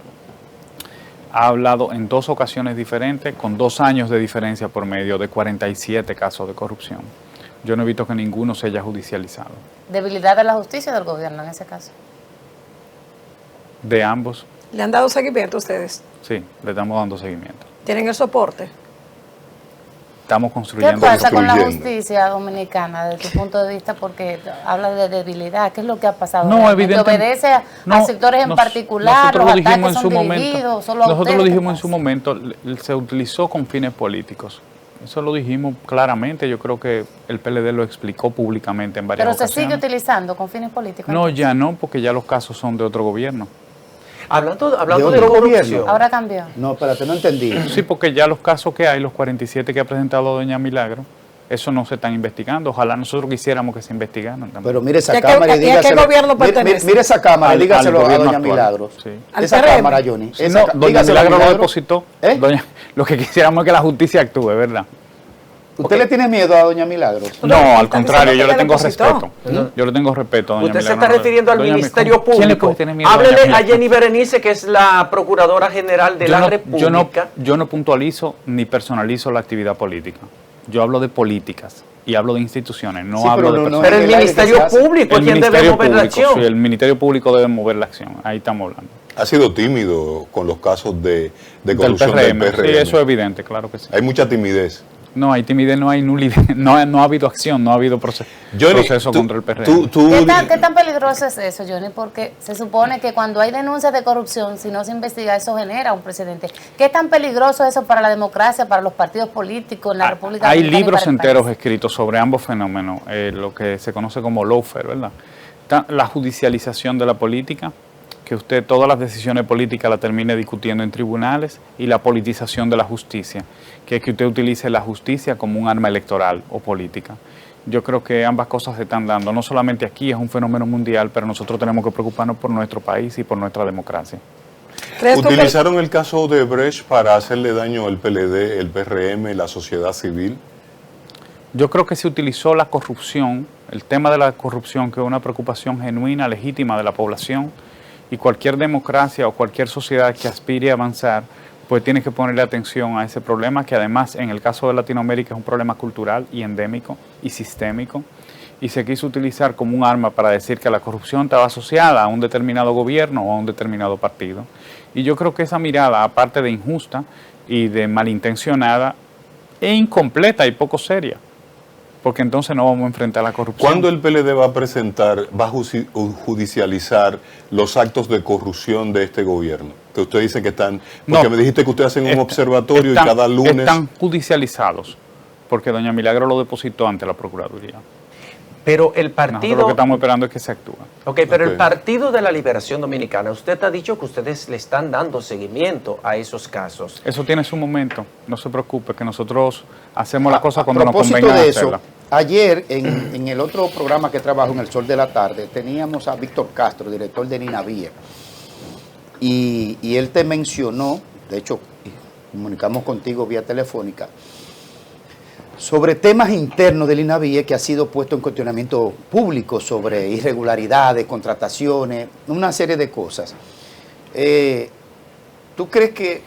ha hablado en 2 ocasiones diferentes, con 2 años de diferencia por medio de 47 casos de corrupción. Yo no he visto que ninguno se haya judicializado. Debilidad de la justicia o del gobierno en ese caso. De ambos, ¿Le han dado seguimiento a ustedes? sí, le estamos dando seguimiento. ¿Tienen el soporte? Estamos ¿Qué construyendo. pasa con la construyendo. justicia dominicana desde tu punto de vista? Porque habla de debilidad. ¿Qué es lo que ha pasado? No, ¿Realmente evidentemente. obedece a sectores en particular? Nosotros ¿Los lo dijimos ataques en su son momento. dirigidos? ¿Solo a Nosotros ustedes? lo ¿Qué dijimos en pasa? su momento. Se utilizó con fines políticos. Eso lo dijimos claramente. Yo creo que el PLD lo explicó públicamente en varias Pero se ocasiones. sigue utilizando con fines políticos. No, entonces. ya no, porque ya los casos son de otro gobierno. Hablando ¿De de otro corrupción. gobierno? Ahora cambió. No, espérate, no entendí. Sí, porque ya los casos que hay, los 47 que ha presentado doña Milagro, eso no se están investigando. Ojalá nosotros quisiéramos que se investigaran también. Pero mire esa ¿Y a qué- cámara y y a qué dígaselo. gobierno Mire- pertenece? Mire esa cámara y Al dígaselo a gobierno doña actual. Milagros. Sí. Al Esa PRM. cámara, Johnny. Sí, Esa- no, doña dígaselo a Milagro lo Milagros. depositó. ¿Eh? Lo que quisiéramos es que la justicia actúe, ¿verdad? ¿Usted le tiene miedo a doña Milagros? No, al están contrario, diciendo yo que le tengo depositó. respeto. Yo le tengo respeto a doña Usted se Milagro. está refiriendo al Doña Ministerio ¿Quién le Público. puede tener miedo a doña Háblele a Milagro? Jenny Berenice, que es la Procuradora General de la República. Yo no puntualizo ni personalizo la actividad política. Yo hablo de políticas y hablo de instituciones, no Sí, hablo pero de no- personas. Pero el en el aire que Ministerio se hace. Público es quien debe Ministerio mover la Público, acción. sí, el Ministerio Público debe mover la acción. Ahí estamos hablando. Ha sido tímido con los casos de Del corrupción del PRM. Sí, eso es evidente, claro que sí. Hay mucha timidez. No hay timidez, no hay nulidad, no ha habido acción, no ha habido Johnny, proceso tú- contra el PRM. tú- ¿Qué tan peligroso es eso, Johnny? Porque se supone que cuando hay denuncias de corrupción, si no se investiga, eso genera un precedente. ¿Qué tan peligroso es eso para la democracia, para los partidos políticos en la República Hay Dominicana y libros para el enteros país? escritos sobre ambos fenómenos, lo que se conoce como lawfare, ¿verdad? La judicialización de la política, que usted todas las decisiones políticas las termine discutiendo en tribunales, y la politización de la justicia, que es que usted utilice la justicia como un arma electoral o política. Yo creo que ambas cosas se están dando, no solamente aquí, es un fenómeno mundial, pero nosotros tenemos que preocuparnos por nuestro país y por nuestra democracia. ¿Crees tú que ¿Utilizaron el caso de Brecht para hacerle daño al PLD, el PRM, la sociedad civil? Yo creo que se utilizó la corrupción, el tema de la corrupción, que es una preocupación genuina, legítima de la población, y cualquier democracia o cualquier sociedad que aspire a avanzar, pues tiene que ponerle atención a ese problema, que además en el caso de Latinoamérica es un problema cultural y endémico y sistémico, y se quiso utilizar como un arma para decir que la corrupción estaba asociada a un determinado gobierno o a un determinado partido. Y yo creo que esa mirada, aparte de injusta y de malintencionada, es incompleta y poco seria, porque entonces no vamos a enfrentar la corrupción. ¿Cuándo el PLD va a presentar, va a judicializar los actos de corrupción de este gobierno? Que usted dice que están, porque No, me dijiste que ustedes hacen un observatorio y cada lunes... Están judicializados, porque doña Milagro lo depositó ante la Procuraduría. Pero el Nosotros partido... lo que estamos esperando es que se actúe. Ok, pero Ok. el Partido de la Liberación Dominicana, usted ha dicho que ustedes le están dando seguimiento a esos casos. Eso tiene su momento, no se preocupe, que nosotros hacemos las cosas A cuando nos propósito convenga de eso, hacerlas. ayer en el otro programa que trabajo, en El Sol de la Tarde, teníamos a Víctor Castro, director del INAVIE, y él te mencionó, de hecho, comunicamos contigo vía telefónica, sobre temas internos del INAVIE que ha sido puesto en cuestionamiento público, sobre irregularidades, contrataciones, una serie de cosas. ¿Tú crees que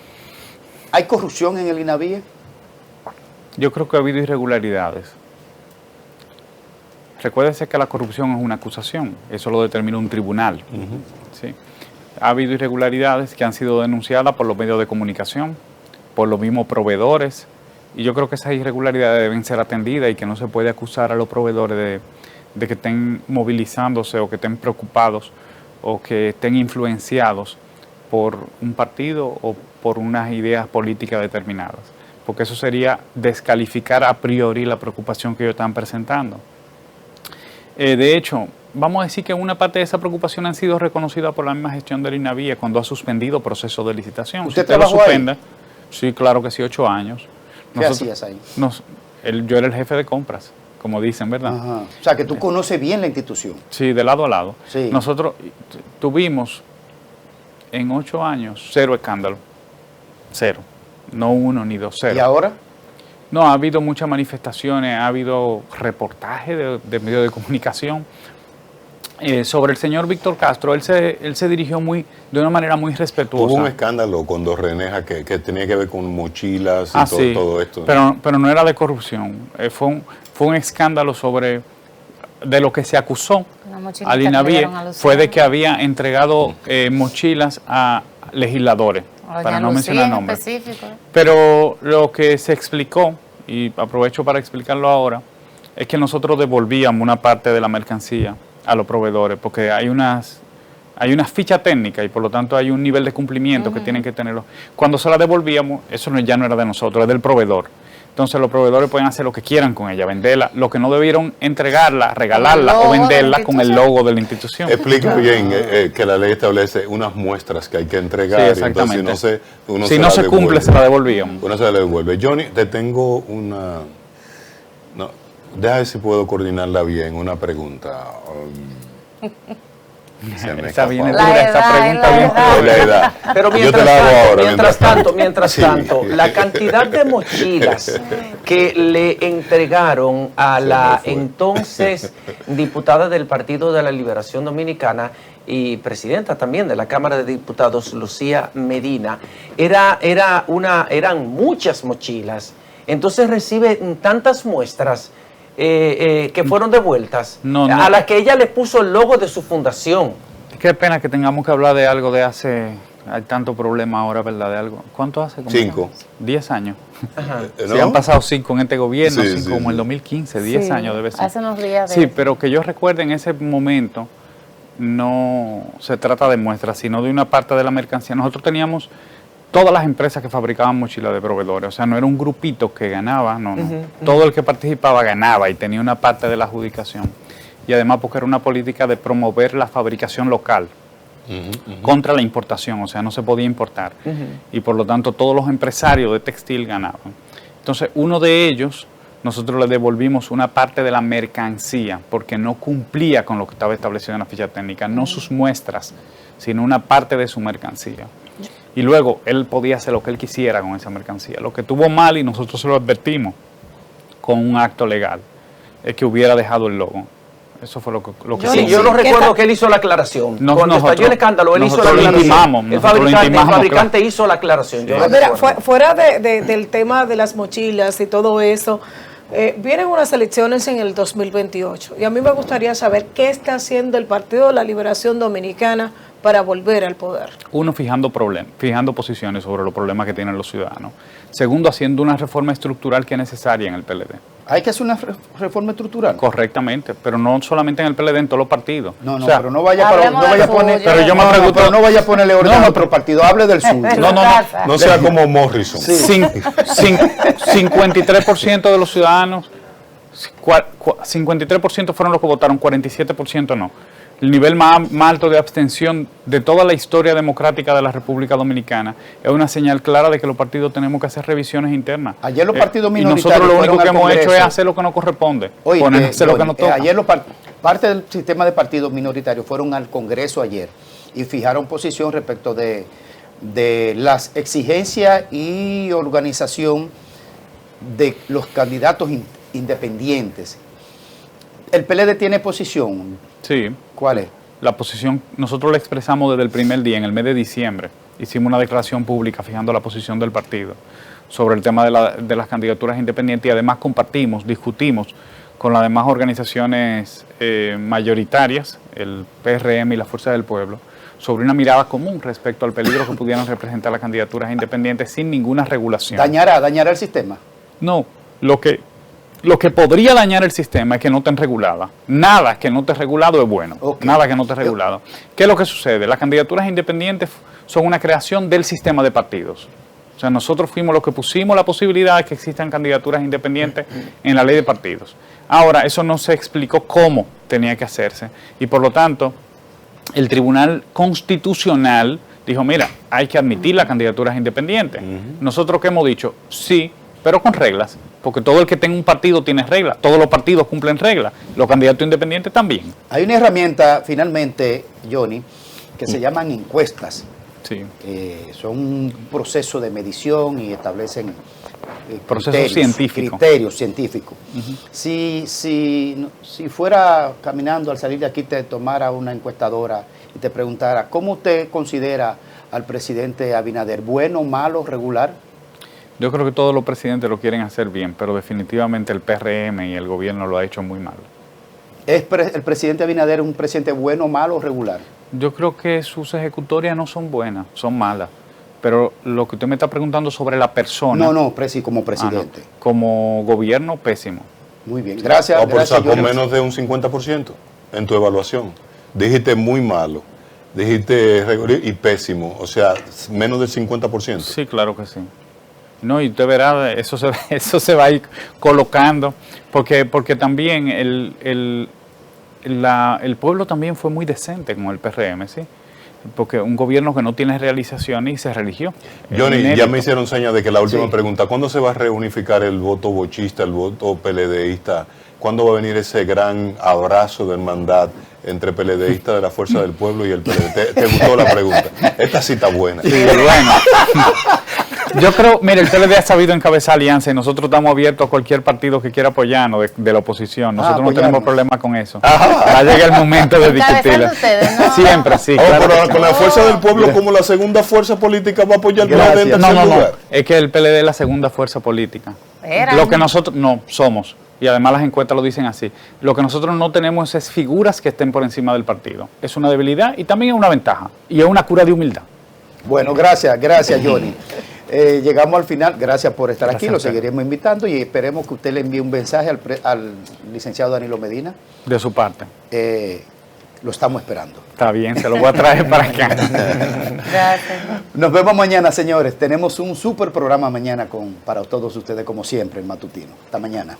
hay corrupción en el INAVIE? Yo creo que ha habido irregularidades. Recuérdese que la corrupción es una acusación, eso lo determina un tribunal. Sí. Ha habido irregularidades que han sido denunciadas por los medios de comunicación, por los mismos proveedores, y yo creo que esas irregularidades deben ser atendidas y que no se puede acusar a los proveedores de que estén movilizándose o que estén preocupados o que estén influenciados por un partido o por unas ideas políticas determinadas. porque eso sería descalificar a priori la preocupación que ellos están presentando. De hecho, vamos a decir que una parte de esa preocupación han sido reconocidas por la misma gestión del INAVIE cuando ha suspendido procesos de licitación. ¿Usted lo trabajó suspende, ahí? Sí, claro que sí, 8 años. ¿Qué hacías ahí? Yo era el jefe de compras, como dicen, ¿verdad? Ajá. O sea, que tú conoces bien la institución. Sí, de lado a lado. Sí. Nosotros tuvimos en 8 años 0 escándalo. 0. No 1 ni 2, 0. ¿Y ahora? No, ha habido muchas manifestaciones, ha habido reportajes de medios de comunicación. Sobre el señor Víctor Castro, él se dirigió de una manera muy respetuosa. Hubo un escándalo con Dos Renejas que tenía que ver con mochilas y sí, todo esto. Pero no era de corrupción. Fue un escándalo de lo que se acusó al INAVIE, fue de que había entregado mochilas a legisladores, para no mencionar nombres. Pero lo que se explicó, y aprovecho para explicarlo ahora, es que nosotros devolvíamos una parte de la mercancía a los proveedores, porque hay unas fichas técnicas y por lo tanto hay un nivel de cumplimiento que tienen que tenerlo. Cuando se la devolvíamos, eso ya no era de nosotros, es del proveedor. Entonces los proveedores pueden hacer lo que quieran con ella, venderla, lo que no debieron entregarla, regalarla o venderla con el logo de la institución. Explica bien que la ley establece unas muestras que hay que entregar. Sí, exactamente. Entonces, si no se cumple, se la devolvíamos. Uno se la devuelve. Johnny, te tengo una... No, deja ver si puedo coordinarla bien, una pregunta. Esa viene dura, esa pregunta bien dura. La edad. Pero mientras tanto, la cantidad de mochilas que le entregaron a la entonces diputada del Partido de la Liberación Dominicana y presidenta también de la Cámara de Diputados, Lucía Medina, eran muchas mochilas. Entonces recibe tantas muestras que fueron devueltas, a las que ella le puso el logo de su fundación. Qué pena que tengamos que hablar de algo de hace... Hay tanto problema ahora, ¿verdad? De algo. ¿Cuánto hace? 5. 10 años. Ajá. Sí, han pasado 5 en este gobierno, Sí, 5 sí, como sí. el 2015, 10 años debe ser. Hace unos días. Sí, pero que yo recuerde en ese momento no se trata de muestras, sino de una parte de la mercancía. Nosotros teníamos todas las empresas que fabricaban mochilas de proveedores, o sea, no era un grupito que ganaba, no. Todo el que participaba ganaba y tenía una parte de la adjudicación. Y además porque era una política de promover la fabricación local contra la importación, o sea, no se podía importar. Y por lo tanto todos los empresarios de textil ganaban. Entonces, uno de ellos, nosotros le devolvimos una parte de la mercancía porque no cumplía con lo que estaba establecido en la ficha técnica, no sus muestras, sino una parte de su mercancía. Y luego él podía hacer lo que él quisiera con esa mercancía. Lo que tuvo mal, y nosotros se lo advertimos con un acto legal, es que hubiera dejado el logo. Eso fue lo que Sí, yo no recuerdo que él hizo la aclaración. Cuando estalló el escándalo, él hizo la aclaración. El fabricante hizo la aclaración. Mira, fuera del tema de las mochilas y todo eso, vienen unas elecciones en el 2028 y a mí me gustaría saber qué está haciendo el Partido de la Liberación Dominicana para volver al poder. Uno, fijando posiciones sobre los problemas que tienen los ciudadanos. Segundo, haciendo una reforma estructural que es necesaria en el PLD. ¿Hay que hacer una reforma estructural? Correctamente, pero no solamente en el PLD, en todos los partidos. No, pero no vaya a poner... Pero yo me pregunto... Pero no vaya a ponerle orden a otro partido, hable del suyo. No sea como Morrison. 53% de los ciudadanos, 53% fueron los que votaron, 47% no. El nivel más alto de abstención de toda la historia democrática de la República Dominicana es una señal clara de que los partidos tenemos que hacer revisiones internas. Ayer los partidos minoritarios y nosotros lo único que hemos hecho es hacer lo que nos corresponde, hacer lo que nos toca. Ayer parte del sistema de partidos minoritarios fueron al Congreso ayer y fijaron posición respecto de las exigencias y organización de los candidatos independientes. ¿El PLD tiene posición? Sí. ¿Cuál es? La posición, nosotros la expresamos desde el primer día, en el mes de diciembre. Hicimos una declaración pública fijando la posición del partido sobre el tema de las candidaturas independientes y además discutimos con las demás organizaciones mayoritarias, el PRM y la Fuerza del Pueblo, sobre una mirada común respecto al peligro que pudieran representar las candidaturas independientes sin ninguna regulación. ¿Dañará el sistema? No, lo que podría dañar el sistema es que no estén reguladas. Nada que no esté regulado es bueno. Nada que no esté regulado. ¿Qué es lo que sucede? Las candidaturas independientes son una creación del sistema de partidos. O sea, nosotros fuimos los que pusimos la posibilidad de que existan candidaturas independientes en la ley de partidos. Ahora, eso no se explicó cómo tenía que hacerse y por lo tanto el Tribunal Constitucional dijo, mira, hay que admitir las candidaturas independientes. Nosotros que hemos dicho, sí, pero con reglas, porque todo el que tenga un partido tiene reglas, todos los partidos cumplen reglas, los candidatos independientes también. Hay una herramienta, finalmente, Johnny, que se llaman encuestas. Sí. Son un proceso de medición y establecen Proceso científico. Criterios científicos. Si fuera caminando al salir de aquí, te tomara una encuestadora y te preguntara, ¿cómo usted considera al presidente Abinader? ¿Bueno, malo, regular? Yo creo que todos los presidentes lo quieren hacer bien, pero definitivamente el PRM y el gobierno lo ha hecho muy mal. ¿Es el presidente Abinader un presidente bueno, malo, regular? Yo creo que sus ejecutorias no son buenas, son malas. Pero lo que usted me está preguntando sobre la persona... No, como presidente. No. Como gobierno, pésimo. Muy bien, gracias. O por gracias, sacó Johnny. menos de un 50% en tu evaluación. Dijiste muy malo, dijiste regular y pésimo, o sea, menos del 50%. Sí, claro que sí. No, y usted verá, eso se va a ir colocando, porque también el pueblo también fue muy decente con el PRM, ¿sí? Porque un gobierno que no tiene realización y se religió. Johnny, ya me hicieron señas de que la última pregunta, ¿cuándo se va a reunificar el voto bochista, el voto PLDista? ¿Cuándo va a venir ese gran abrazo de hermandad entre PLDistas de la Fuerza del Pueblo y el PLD? ¿Te gustó la pregunta? Esta sí está buena. Sí, bueno. Yo creo, mire, el PLD ha sabido encabezar alianza y nosotros estamos abiertos a cualquier partido que quiera apoyarnos de la oposición. Nosotros no tenemos problema con eso. Va a llegar el momento de discutirlo. ¿no? Siempre, sí. Claro Claro con la Fuerza del Pueblo como la segunda fuerza política va a apoyar al PLD en tercer no. lugar. Es que el PLD es la segunda fuerza política. Lo que nosotros no somos, y además las encuestas lo dicen así, lo que nosotros no tenemos es figuras que estén por encima del partido. Es una debilidad y también es una ventaja. Y es una cura de humildad. Bueno, gracias Johnny. Llegamos al final, gracias por estar aquí, lo seguiremos invitando y esperemos que usted le envíe un mensaje al licenciado Danilo Medina. De su parte. Lo estamos esperando. Está bien, se lo voy a traer para acá. Gracias. Nos vemos mañana, señores. Tenemos un súper programa mañana para todos ustedes, como siempre, el matutino. Hasta mañana.